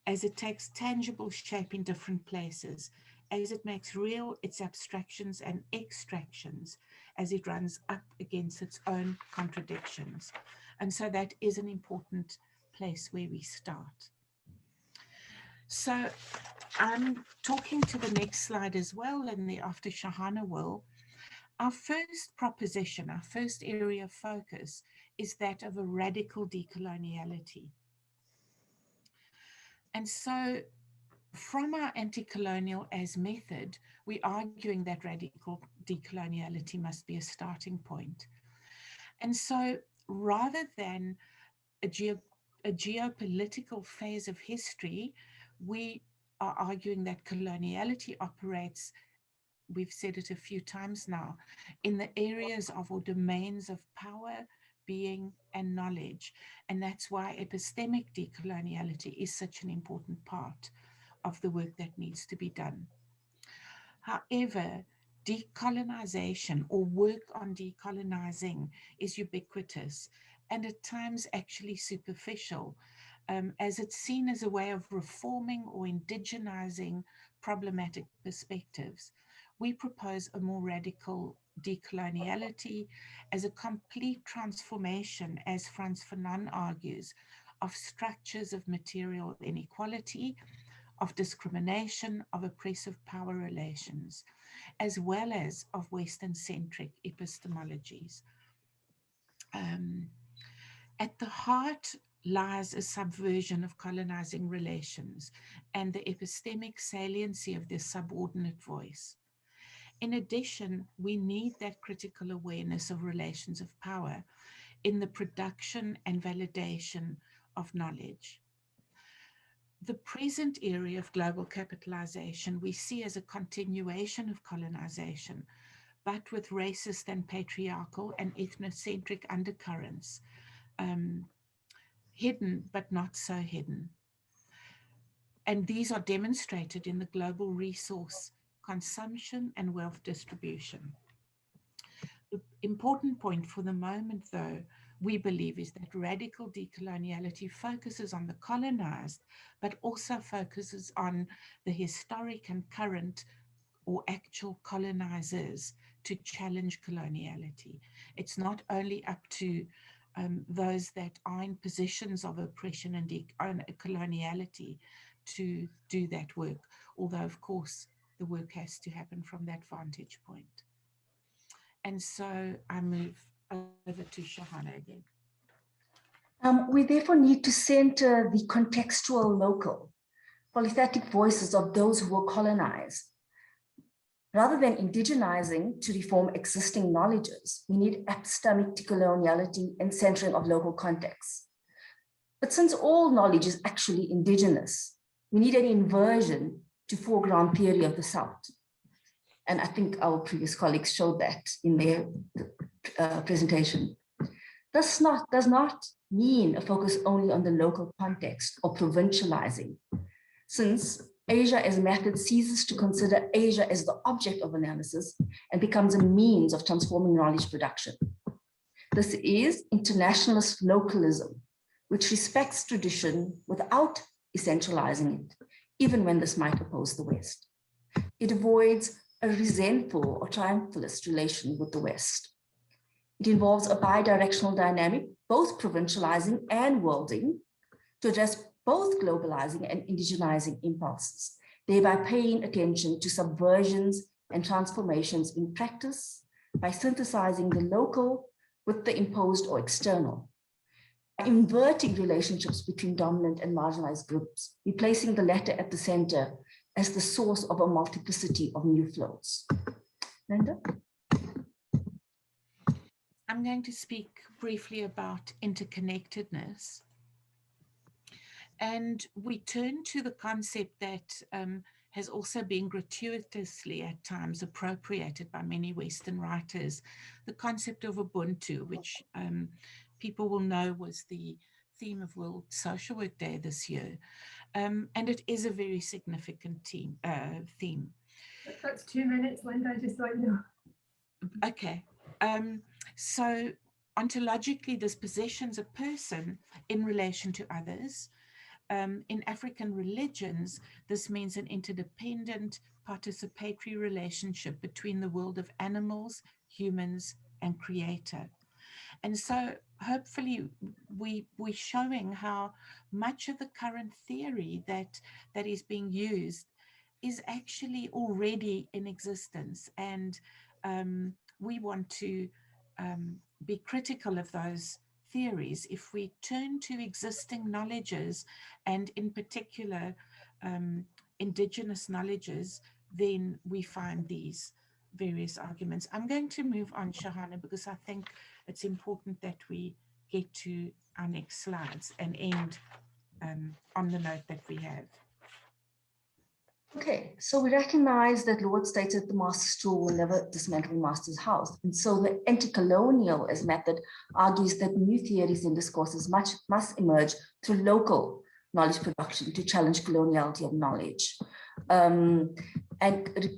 as it takes tangible shape in different places, as it makes real its abstractions and extractions, as it runs up against its own contradictions? And so that is an important place where we start. So I'm talking to the next slide as well, and thereafter Shahana will. Our first proposition, our first area of focus is that of a radical decoloniality. And so from our anti-colonial as method, we're arguing that radical decoloniality must be a starting point. And so rather than a geopolitical phase of history, we are arguing that coloniality operates, we've said it a few times now, in the areas of or domains of power, being, and knowledge. And that's why epistemic decoloniality is such an important part of the work that needs to be done. However, decolonization or work on decolonizing is ubiquitous and at times actually superficial, as it's seen as a way of reforming or indigenizing problematic perspectives. We propose a more radical decoloniality as a complete transformation, as Frantz Fanon argues, of structures of material inequality, of discrimination, of oppressive power relations, as well as of Western-centric epistemologies. At the heart lies a subversion of colonizing relations and the epistemic saliency of their subordinate voice. In addition, we need that critical awareness of relations of power in the production and validation of knowledge. The present area of global capitalization we see as a continuation of colonization, but with racist and patriarchal and ethnocentric undercurrents, hidden but not so hidden. And these are demonstrated in the global resource consumption and wealth distribution. The important point for the moment, though, we believe, is that radical decoloniality focuses on the colonized, but also focuses on the historic and current or actual colonizers to challenge coloniality. It's not only up to those that are in positions of oppression and coloniality to do that work, although of course the work has to happen from that vantage point. And so I move over to Shahana again. We therefore need to center the contextual local, polythetic voices of those who were colonized. Rather than indigenizing to reform existing knowledges, we need epistemic decoloniality and centering of local contexts. But since all knowledge is actually indigenous, we need an inversion to foreground theory of the South. And I think our previous colleagues showed that in their presentation. This does not mean a focus only on the local context or provincializing, since Asia as a method ceases to consider Asia as the object of analysis and becomes a means of transforming knowledge production. This is internationalist localism, which respects tradition without essentializing it, even when this might oppose the West. It avoids a resentful or triumphalist relation with the West. It involves a bidirectional dynamic, both provincializing and worlding, to address both globalizing and indigenizing impulses, thereby paying attention to subversions and transformations in practice by synthesizing the local with the imposed or external, by inverting relationships between dominant and marginalized groups, replacing the latter at the center as the source of a multiplicity of new flows. Linda? I'm going to speak briefly about interconnectedness. And we turn to the concept that has also been gratuitously at times appropriated by many Western writers, the concept of Ubuntu, which people will know was the theme of World Social Work Day this year. And it is a very significant theme. That's 2 minutes, Linda, I just want to know. Okay. So ontologically, this positions a person in relation to others. In African religions, this means an interdependent, participatory relationship between the world of animals, humans, and creator. And so hopefully we're showing how much of the current theory that is being used is actually already in existence. And we want to be critical of those theories. If we turn to existing knowledges, and in particular indigenous knowledges, then we find these various arguments. I'm going to move on, Shahana, because I think it's important that we get to our next slides and end on the note that we have. Okay, so we recognize that Lord stated the master's stool will never dismantle the master's house. And so the anti-colonialist method argues that new theories and discourses must emerge through local knowledge production to challenge coloniality of knowledge. And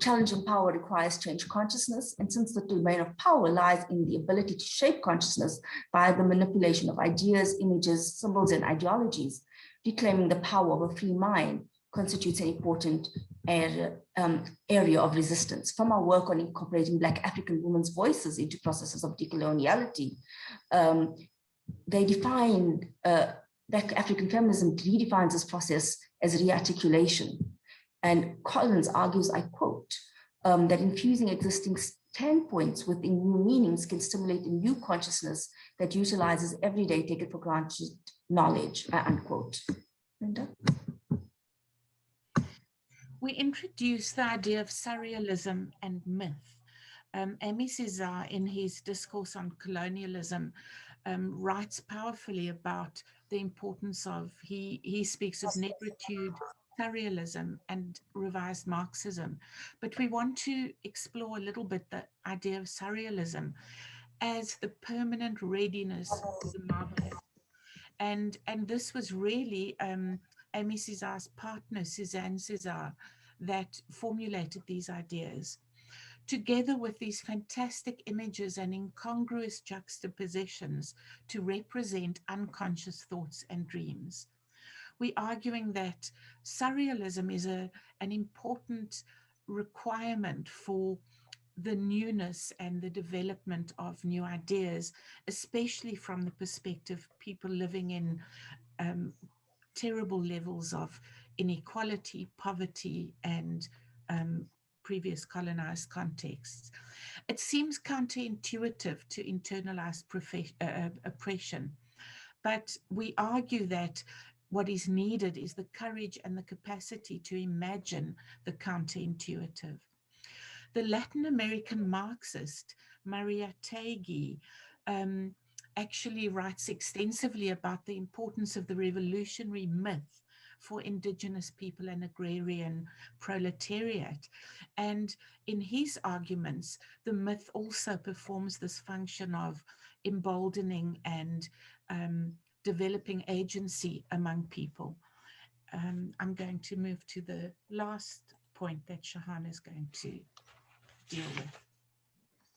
challenging power requires change consciousness. And since the domain of power lies in the ability to shape consciousness by the manipulation of ideas, images, symbols, and ideologies, reclaiming the power of a free mind constitutes an important area of resistance. From our work on incorporating Black African women's voices into processes of decoloniality, they define, Black African feminism redefines this process as rearticulation. And Collins argues, I quote, that infusing existing standpoints within new meanings can stimulate a new consciousness that utilizes everyday taken for granted knowledge, unquote. Linda? We introduced the idea of surrealism and myth. Aimé Césaire, in his discourse on colonialism, writes powerfully about the importance of, he speaks of negritude, surrealism, and revised Marxism. But we want to explore a little bit the idea of surrealism as the permanent readiness for the marvelous. And this was really Aimé Césaire's partner, Suzanne César, that formulated these ideas. Together with these fantastic images and incongruous juxtapositions to represent unconscious thoughts and dreams. We're arguing that surrealism is an important requirement for the newness and the development of new ideas, especially from the perspective of people living in terrible levels of inequality, poverty, and previous colonized contexts. It seems counterintuitive to internalized oppression, but we argue that what is needed is the courage and the capacity to imagine the counterintuitive. The Latin American Marxist, Maria Taigi, actually writes extensively about the importance of the revolutionary myth for indigenous people and agrarian proletariat. And in his arguments, the myth also performs this function of emboldening and developing agency among people. I'm going to move to the last point that Shahana is going to deal with.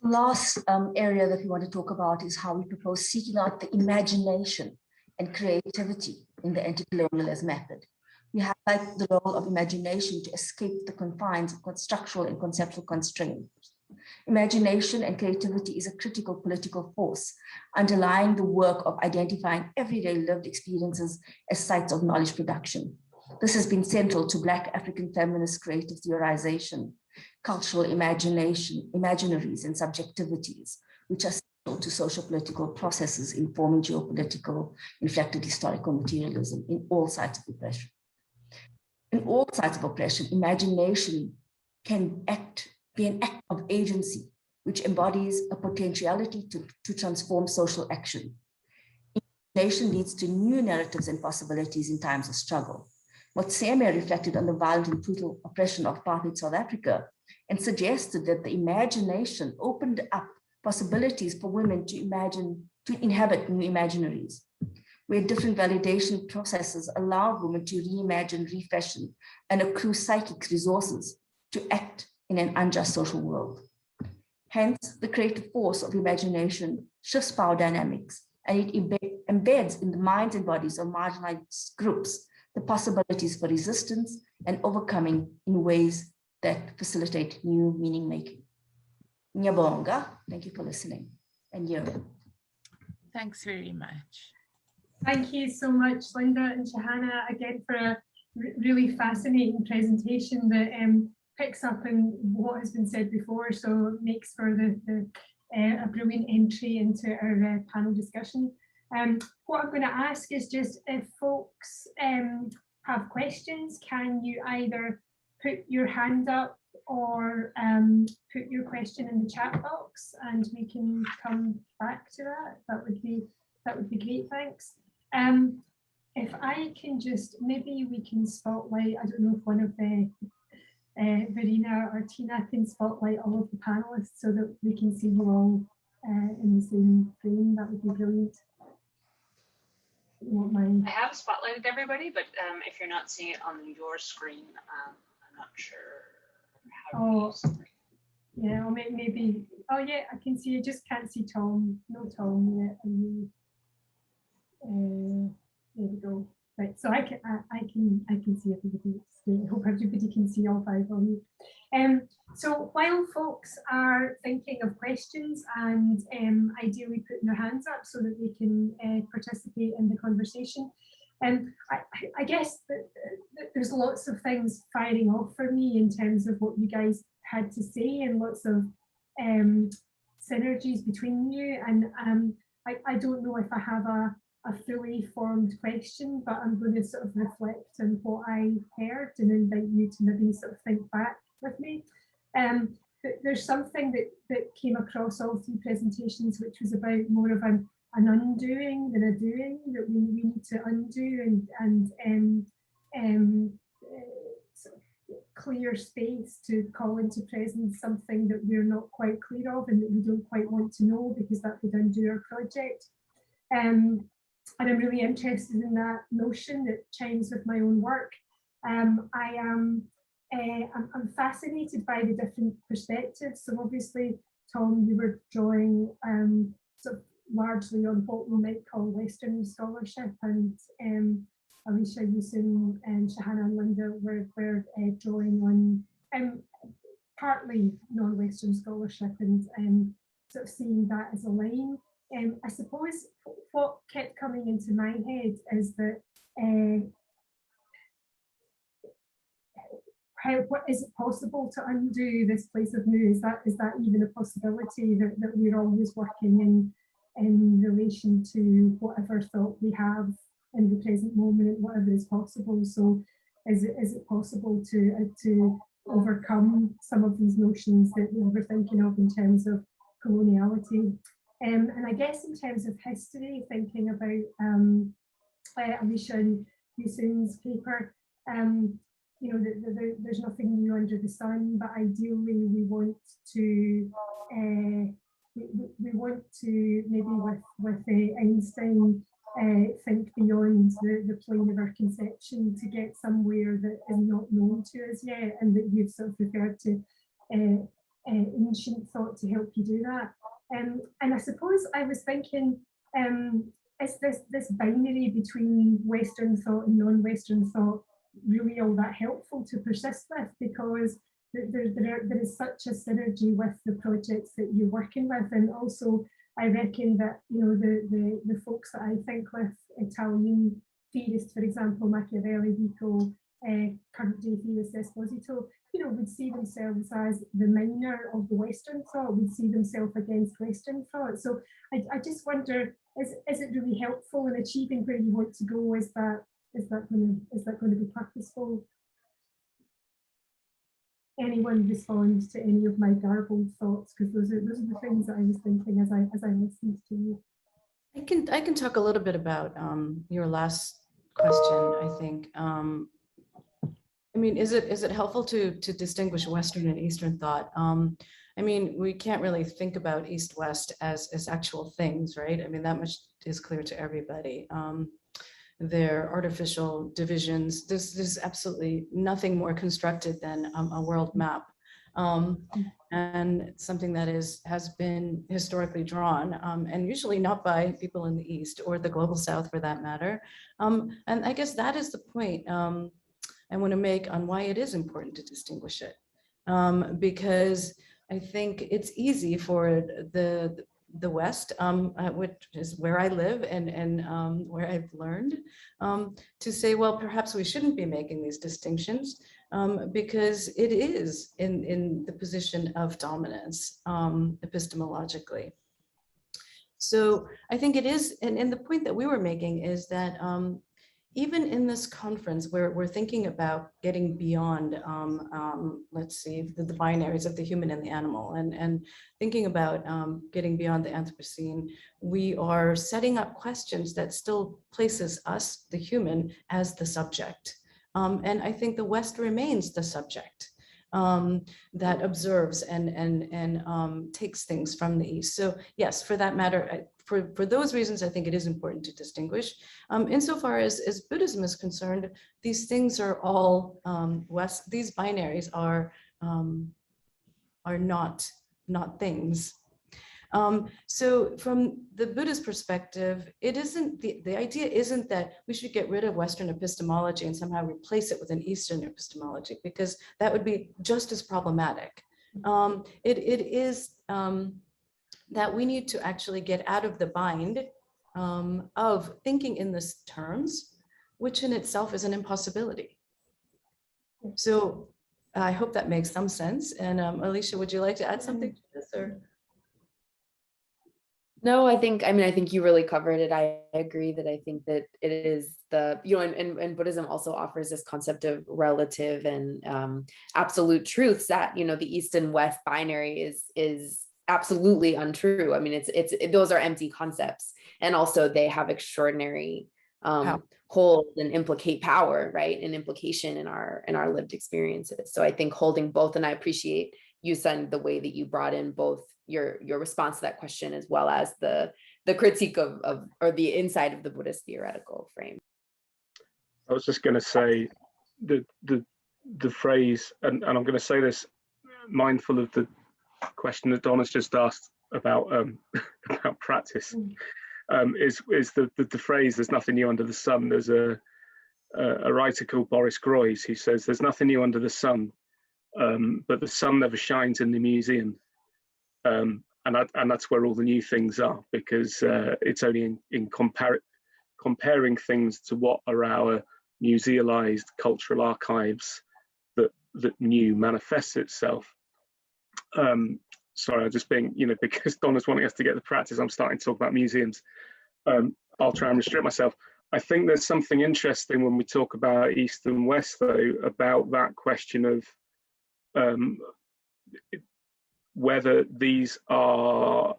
The last area that we want to talk about is how we propose seeking out the imagination and creativity in the anti-colonialist method. We highlight the role of imagination to escape the confines of structural and conceptual constraints. Imagination and creativity is a critical political force underlying the work of identifying everyday lived experiences as sites of knowledge production. This has been central to Black African feminist creative theorization, cultural imagination, imaginaries, and subjectivities, which are central to social political processes informing geopolitical, inflected historical materialism in all sites of oppression. In all sites of oppression, imagination can be an act of agency, which embodies a potentiality to transform social action. Imagination leads to new narratives and possibilities in times of struggle. Motseme reflected on the violent and brutal oppression of apartheid South Africa and suggested that the imagination opened up possibilities for women to imagine to inhabit new imaginaries, where different validation processes allow women to reimagine, refashion, and accrue psychic resources to act in an unjust social world. Hence, the creative force of imagination shifts power dynamics, and it embeds in the minds and bodies of marginalized groups the possibilities for resistance and overcoming in ways that facilitate new meaning making. Nyabonga, thank you for listening and hearing. Thanks very much. Thank you so much, Linda and Shahana, again for a really fascinating presentation that picks up on what has been said before, so makes for a brilliant entry into our panel discussion. What I'm going to ask is just if folks have questions, can you either put your hand up or put your question in the chat box, and we can come back to that. That would be great, thanks. If I can just, maybe we can spotlight, I don't know if one of the Verena or Tina can spotlight all of the panelists so that we can see you all in the same frame. That would be brilliant. Won't mind. I have spotlighted everybody, but if you're not seeing it on your screen, I'm not sure how to use it. Yeah, or maybe, oh yeah, I can see, I just can't see Tom. No Tom yet. There we go. Right, so I can see everybody. I hope everybody can see all five of you. So while folks are thinking of questions and ideally putting their hands up so that they can participate in the conversation, I guess that there's lots of things firing off for me in terms of what you guys had to say, and lots of synergies between you. And I don't know if I have a fully formed question, but I'm going to sort of reflect on what I heard and invite you to maybe sort of think back with me. There's something that came across all three presentations, which was about more of an undoing than a doing, that we need to undo and sort of clear space to call into presence something that we're not quite clear of and that we don't quite want to know, because that would undo our project. And I'm really interested in that notion that chimes with my own work. I'm fascinated by the different perspectives. So obviously, Tom, you were drawing sort of largely on what we might call Western scholarship, and Alicia, Yoosun, and Shahana and Linda were drawing on partly non-Western scholarship and sort of seeing that as a line. I suppose what kept coming into my head is that what is it possible to undo this place of new? Is that even a possibility that we're always working in relation to whatever thought we have in the present moment, whatever is possible? So is it possible to overcome some of these notions that we were thinking of in terms of coloniality? And I guess in terms of history, thinking about Alicia and Yoosun's paper, you know, there's nothing new under the sun, but ideally we want to maybe with Einstein think beyond the plane of our conception to get somewhere that is not known to us yet, and that you've sort of referred to ancient thought to help you do that. And I suppose I was thinking, is this binary between Western thought and non-Western thought really all that helpful to persist with? Because there is such a synergy with the projects that you're working with, and also I reckon that, you know, the folks that I think with, Italian theorists, for example, Machiavelli, Vico, current day theorist Esposito, you know, would see themselves as the minor of the Western thought, would see themselves against Western thought. So I just wonder, is it really helpful in achieving where you want to go? Is that going to be purposeful? Anyone respond to any of my garbled thoughts? Because those are the things that I was thinking as I listened to you. I can talk a little bit about your last question, I think. I mean, is it helpful to distinguish Western and Eastern thought? I mean, we can't really think about East-West as actual things, right? I mean, that much is clear to everybody. They're artificial divisions. There's absolutely nothing more constructed than a world map. And something that has been historically drawn, and usually not by people in the East or the global South for that matter. And I guess that is the point I want to make on why it is important to distinguish it. Because I think it's easy for the West, which is where I live and where I've learned, to say, well, perhaps we shouldn't be making these distinctions because it is in the position of dominance epistemologically. So I think it is, and the point that we were making is that even in this conference where we're thinking about getting beyond, let's see, the binaries of the human and the animal, and thinking about getting beyond the Anthropocene, we are setting up questions that still places us, the human, as the subject. And I think the West remains the subject that observes and takes things from the East. So yes, for that matter, for those reasons, I think it is important to distinguish. Insofar as Buddhism is concerned, these things are all these binaries are not things. So from the Buddhist perspective, it isn't the idea isn't that we should get rid of Western epistemology and somehow replace it with an Eastern epistemology, because that would be just as problematic. It is that we need to actually get out of the bind of thinking in these terms, which in itself is an impossibility. So I hope that makes some sense. And Alicia, would you like to add something to this, or? No, I think you really covered it. I agree that I think that it is and Buddhism also offers this concept of relative and absolute truths that, the East and West binary is absolutely untrue. I mean, those are empty concepts. And also they have extraordinary hold and implicate power, right? And implication in our lived experiences. So I think holding both, and I appreciate Yoosun, the way that you brought in both your response to that question, as well as the critique of or the inside of the Buddhist theoretical frame. I was just going to say the phrase, and I'm going to say this mindful of the question that Donna's just asked about about practice, is the phrase "there's nothing new under the sun." There's a writer called Boris Groys who says there's nothing new under the sun, but the sun never shines in the museum, and that's where all the new things are, because it's only in comparing things to what are our musealized cultural archives that new manifests itself. Sorry, I'm just being, because Donna's wanting us to get the practice, I'm starting to talk about museums. I'll try and restrict myself. I think there's something interesting when we talk about East and West, though, about that question of whether these are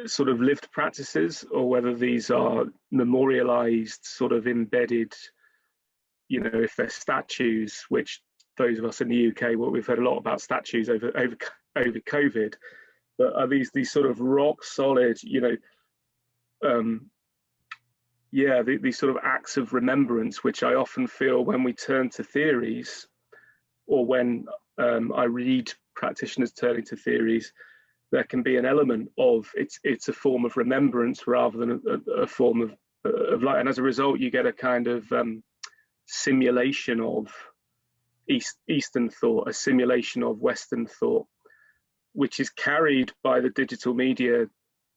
sort of lived practices or whether these are memorialized, sort of embedded, if they're statues, which those of us in the UK, well, we've heard a lot about statues over COVID, but are these sort of rock solid, these sort of acts of remembrance, which I often feel when we turn to theories, or when I read practitioners turning to theories, there can be an element of it's a form of remembrance rather than a form of light, and as a result, you get a kind of simulation of Eastern thought, a simulation of Western thought, which is carried by the digital media,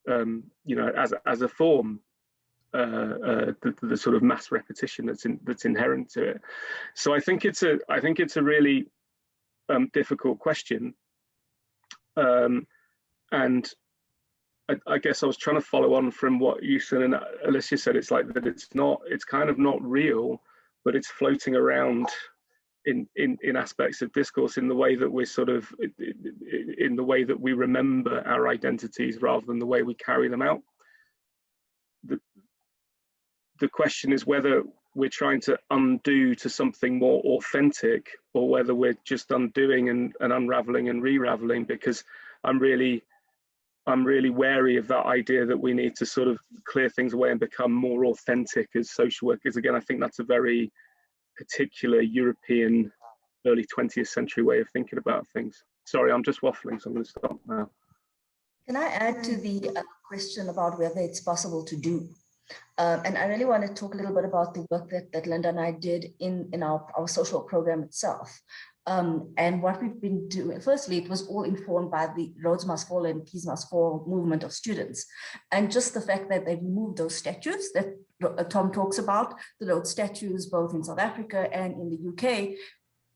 as a form, the sort of mass repetition that's inherent to it. So I think it's a really difficult question, and I guess I was trying to follow on from what Yoosun and Alicia said. It's like that it's kind of not real, but it's floating around in aspects of discourse, in the way that we're sort of, in the way that we remember our identities rather than the way we carry them out. The question is whether we're trying to undo to something more authentic, or whether we're just undoing and unraveling and re-raveling, because I'm really wary of that idea that we need to sort of clear things away and become more authentic as social workers. Again, I think that's a very particular European early 20th century way of thinking about things. Sorry, I'm just waffling, so I'm going to stop now. Can I add to the question about whether it's possible to do? And I really want to talk a little bit about the work that Linda and I did in our social program itself. And what we've been doing. Firstly, it was all informed by the Rhodes Must Fall and Peace Must Fall movement of students. And just the fact that they've moved those statues that Tom talks about, the Rhodes statues, both in South Africa and in the UK,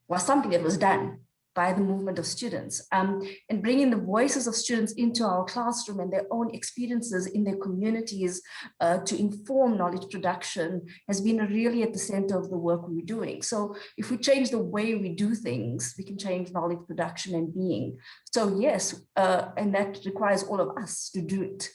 was something that was done by the movement of students, and bringing the voices of students into our classroom and their own experiences in their communities to inform knowledge production has been really at the center of the work we're doing. So if we change the way we do things, we can change knowledge production and being. So yes, and that requires all of us to do it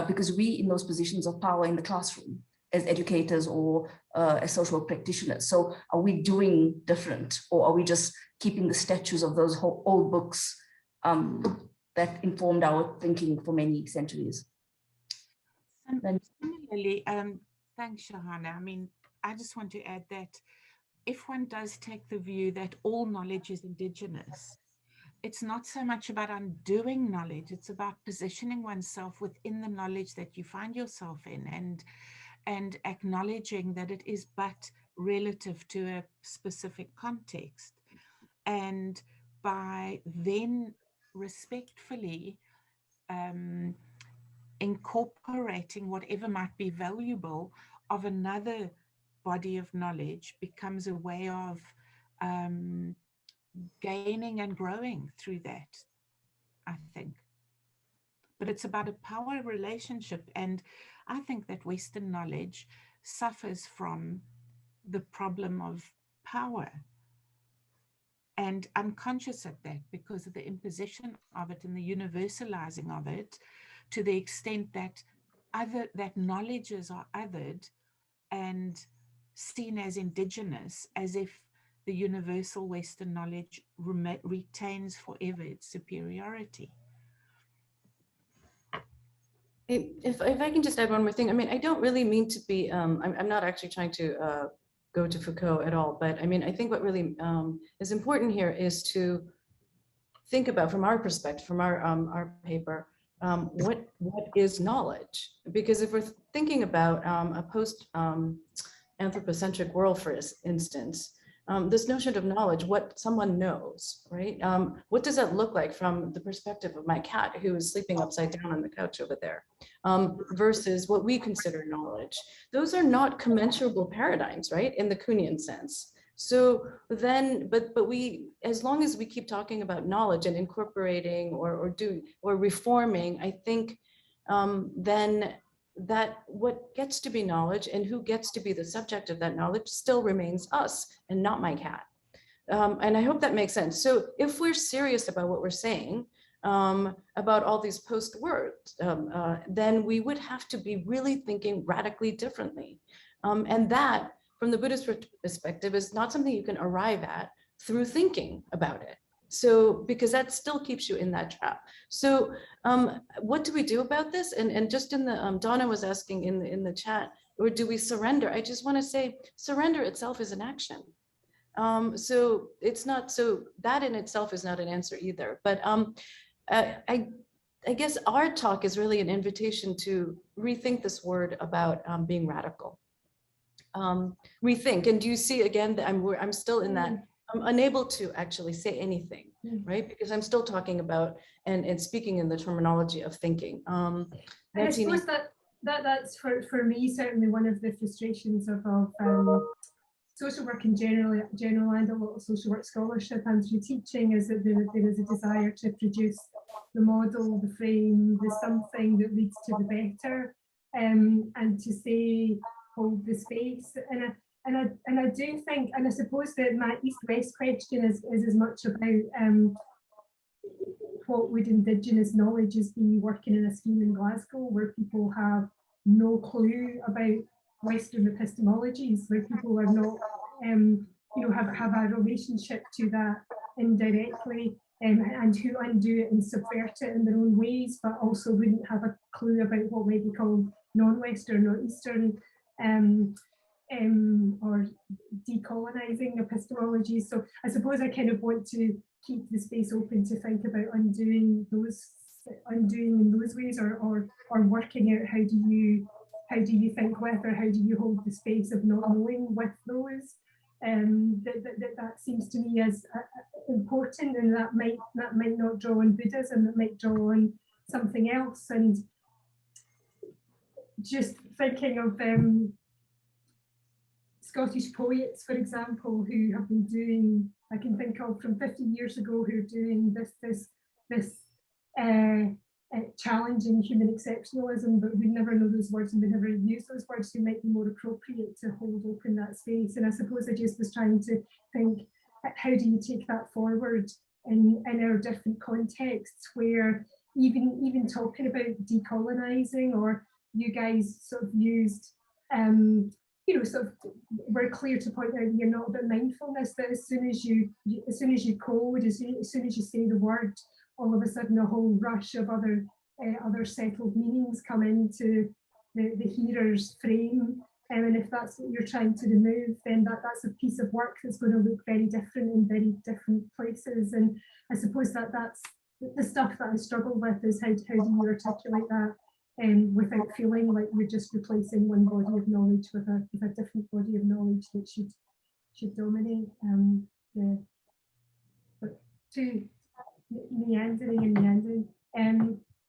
because we in those positions of power in the classroom as educators or as social practitioners. So are we doing different, or are we just keeping the statues of those old books that informed our thinking for many centuries? Similarly, thanks, Shahana. I mean, I just want to add that if one does take the view that all knowledge is indigenous, it's not so much about undoing knowledge, it's about positioning oneself within the knowledge that you find yourself in, and acknowledging that it is but relative to a specific context. And by then respectfully incorporating whatever might be valuable of another body of knowledge becomes a way of gaining and growing through that, I think. But it's about a power relationship, and I think that Western knowledge suffers from the problem of power. And I'm conscious of that because of the imposition of it and the universalizing of it, to the extent that knowledges are othered and seen as indigenous, as if the universal Western knowledge retains forever its superiority. If I can just add one more thing, I mean, I don't really mean to be, I'm not actually trying to go to Foucault at all, but I mean, I think what really is important here is to think about, from our perspective, from our paper, what is knowledge? Because if we're thinking about a post-anthropocentric world, for instance, this notion of knowledge, what someone knows, right? What does that look like from the perspective of my cat who is sleeping upside down on the couch over there, versus what we consider knowledge? Those are not commensurable paradigms, right? In the Kuhnian sense. So then, but we, as long as we keep talking about knowledge and incorporating or reforming, I think then that what gets to be knowledge and who gets to be the subject of that knowledge still remains us and not my cat. And I hope that makes sense. So if we're serious about what we're saying about all these post words, then we would have to be really thinking radically differently. And that, from the Buddhist perspective, is not something you can arrive at through thinking about it. So, because that still keeps you in that trap. So what do we do about this? And just in the, Donna was asking in the chat, or do we surrender? I just want to say surrender itself is an action. So it's not, so that in itself is not an answer either. But I guess our talk is really an invitation to rethink this word about being radical. Rethink, and do you see again that I'm still in that, I'm unable to actually say anything, right? Because I'm still talking about and speaking in the terminology of thinking. And I suppose that's for me certainly one of the frustrations of social work in general and a lot of social work scholarship and through teaching, is that there is a desire to produce the model, the frame, the something that leads to the better, and to say hold the space. And I do think, and I suppose that my East-West question is as much about what would Indigenous knowledges be working in a scheme in Glasgow where people have no clue about Western epistemologies where people are not, have a relationship to that indirectly, and who undo it and subvert it in their own ways, but also wouldn't have a clue about what might be called non-Western or Eastern or decolonizing epistemologies. So I suppose I kind of want to keep the space open to think about undoing in those ways, or working out how do you think with, or how do you hold the space of not knowing with those. That seems to me as important, and that might not draw on Buddhism, that might draw on something else. And just thinking of Scottish poets, for example, who have been doing, I can think of from 50 years ago, who are doing this challenging human exceptionalism, but we never know those words and we never use those words, who might be more appropriate to hold open that space. And I suppose I just was trying to think, how do you take that forward in our different contexts, where even talking about decolonizing, or you guys sort of used, sort of were clear to point out you're not about mindfulness, that as soon as you code, as soon as you say the word, all of a sudden a whole rush of other settled meanings come into the hearer's frame. And if that's what you're trying to remove, then that's a piece of work that's going to look very different in very different places. And I suppose that's the stuff that I struggle with, is how do you articulate that without feeling like you're just replacing one body of knowledge with a different body of knowledge that should dominate. But too meandering.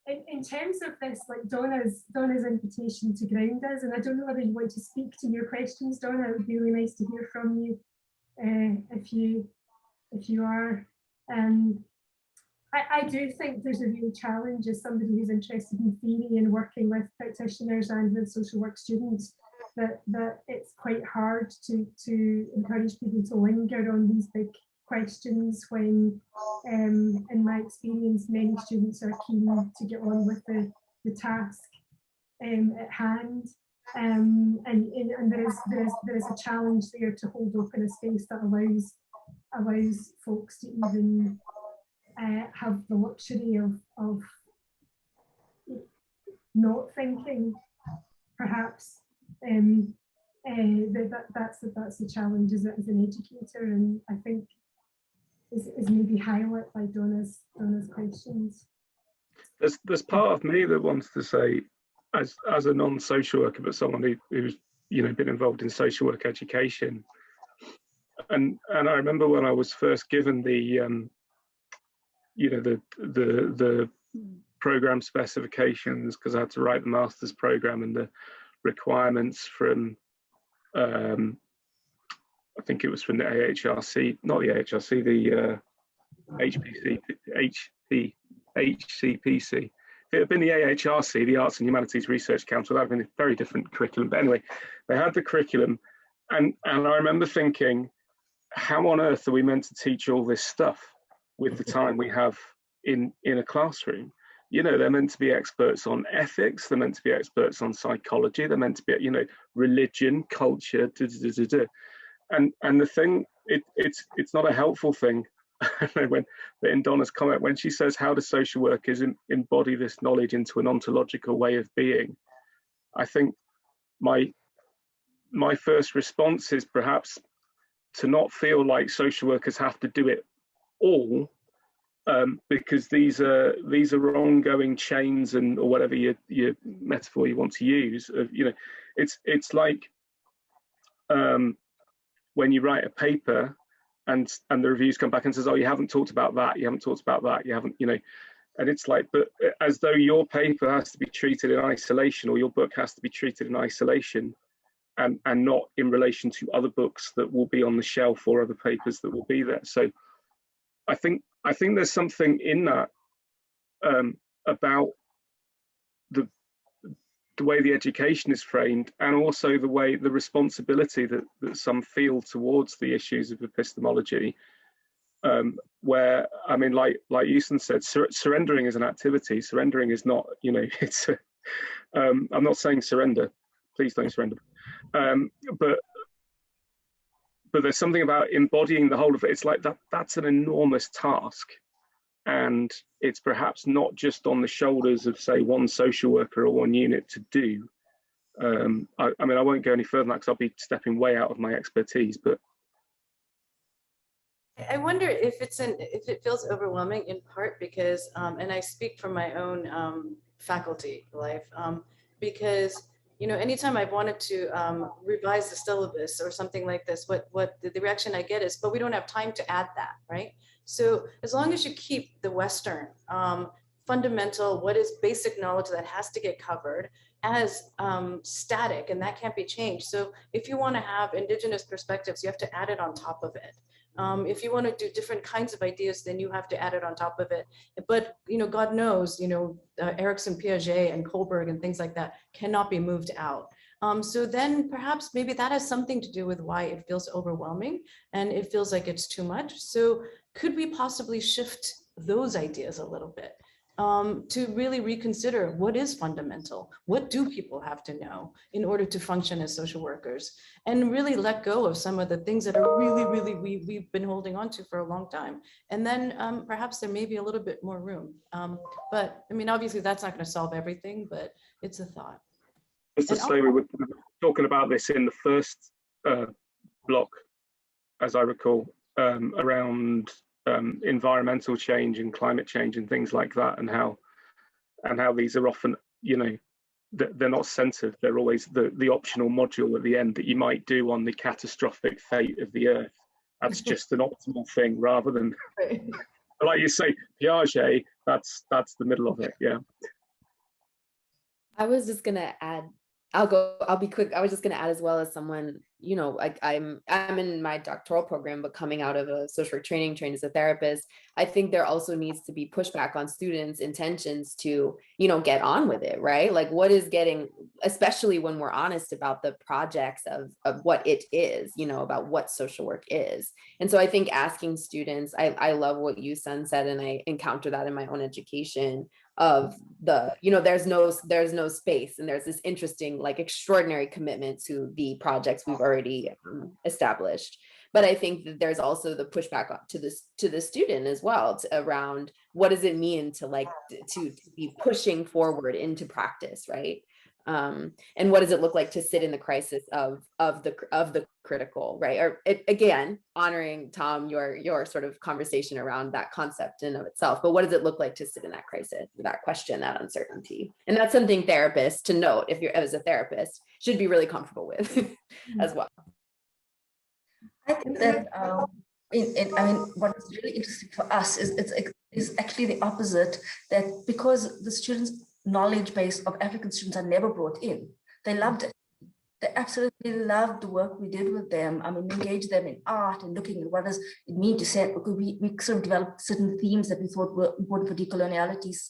In terms of this, like Donna's invitation to ground us, and I don't know whether you want to speak to your questions, Donna. It would be really nice to hear from you if you are. I do think there's a real challenge as somebody who's interested in theory and working with practitioners and with social work students, that it's quite hard to encourage people to linger on these big questions when, in my experience, many students are keen to get on with the task at hand, and there is a challenge there to hold open a space that allows folks to even have the luxury of not thinking, perhaps. That's the challenge as an educator, and I think is maybe highlighted by Donna's questions. There's part of me that wants to say, as a non-social worker, but someone who's been involved in social work education, and I remember when I was first given the program specifications, because I had to write the master's program, and the requirements from I think it was from the AHRC, not the AHRC, the HCPC. If it had been the AHRC, the Arts and Humanities Research Council, that would have been a very different curriculum. But anyway, they had the curriculum, and I remember thinking, how on earth are we meant to teach all this stuff with the time we have in a classroom? They're meant to be experts on ethics, they're meant to be experts on psychology, they're meant to be, religion, culture, and the thing, it's not a helpful thing. When in Donna's comment, when she says, how do social workers embody this knowledge into an ontological way of being, I think my first response is perhaps to not feel like social workers have to do it all, because these are ongoing chains, and or whatever your metaphor you want to use. It's like when you write a paper and the reviews come back and says, oh, you haven't talked about that, you haven't talked about that, you haven't, and it's like, but as though your paper has to be treated in isolation, or your book has to be treated in isolation, and not in relation to other books that will be on the shelf, or other papers that will be there. So I think there's something in that about the way the education is framed, and also the responsibility that some feel towards the issues of epistemology, where, I mean, like Yoosun said, surrendering is an activity. Surrendering is not, it's I'm not saying surrender, please don't surrender. But there's something about embodying the whole of it. It's like that's an enormous task. And it's perhaps not just on the shoulders of, say, one social worker or one unit to do. I mean, I won't go any further than that because I'll be stepping way out of my expertise, but I wonder if it feels overwhelming in part because, and I speak from my own faculty life, because, you know, anytime I've wanted to revise the syllabus or something like this, what the reaction I get is, but we don't have time to add that, right? So as long as you keep the Western fundamental, what is basic knowledge that has to get covered as static, and that can't be changed. So if you want to have Indigenous perspectives, you have to add it on top of it. If you want to do different kinds of ideas, then you have to add it on top of it. But, you know, God knows, you know, Erikson, Piaget and Kohlberg and things like that cannot be moved out. So then perhaps maybe that has something to do with why it feels overwhelming and it feels like it's too much. So could we possibly shift those ideas a little bit? To really reconsider what is fundamental, what do people have to know in order to function as social workers, and really let go of some of the things that are really we've been holding on to for a long time. And then perhaps there may be a little bit more room. But I mean, obviously that's not going to solve everything, but it's a thought. Just to say, we were talking about this in the first block, as I recall, around environmental change and climate change and things like that, and how these are often, you know, they're not centered. They're always the optional module at the end that you might do on the catastrophic fate of the Earth. That's just an optimal thing, rather than, like you say, Piaget. That's the middle of it. Yeah. I was just gonna add. I'll be quick. I was just going to add, as well, as someone, you know, I'm in my doctoral program, but coming out of a social work training, trained as a therapist, I think there also needs to be pushback on students' intentions to, you know, get on with it, right? Like, what is getting, especially when we're honest about the projects of what it is, you know, about what social work is. And so I think asking students, I love what Yoosun said, and I encounter that in my own education, of the, you know, there's no space, and there's this interesting, like, extraordinary commitment to the projects we've already established. But I think that there's also the pushback to the student as well, around what does it mean to, like, to be pushing forward into practice, right? And what does it look like to sit in the crisis of the critical, right? Or again, honoring, Tom, your sort of conversation around that concept in of itself, but what does it look like to sit in that crisis, that question, that uncertainty? And that's something therapists, to note, if you're as a therapist, should be really comfortable with as well. I think that I mean, what is really interesting for us is actually the opposite, that because the students' knowledge base of African students are never brought in, they loved it. They absolutely loved the work we did with them. I mean, engage them in art and looking at what does it mean to say, because we sort of developed certain themes that we thought were important for decolonialities,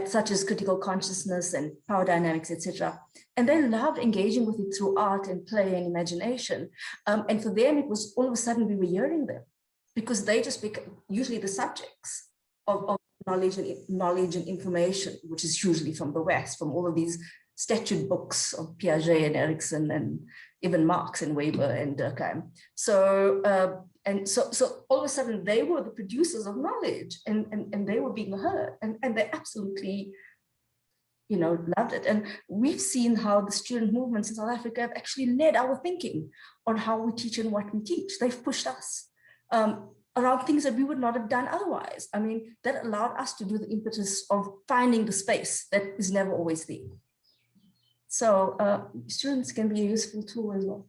such as critical consciousness and power dynamics, etc. And they loved engaging with it through art and play and imagination. And for them, it was all of a sudden we were hearing them, because they just become usually the subjects of knowledge and information, which is usually from the West, from all of these statute books of Piaget and Erikson and even Marx and Weber and Durkheim. So all of a sudden they were the producers of knowledge, and they were being heard, and they absolutely, you know, loved it. And we've seen how the student movements in South Africa have actually led our thinking on how we teach and what we teach. They've pushed us around things that we would not have done otherwise. I mean, that allowed us to do the impetus of finding the space that is never always there. So students can be a useful tool as well.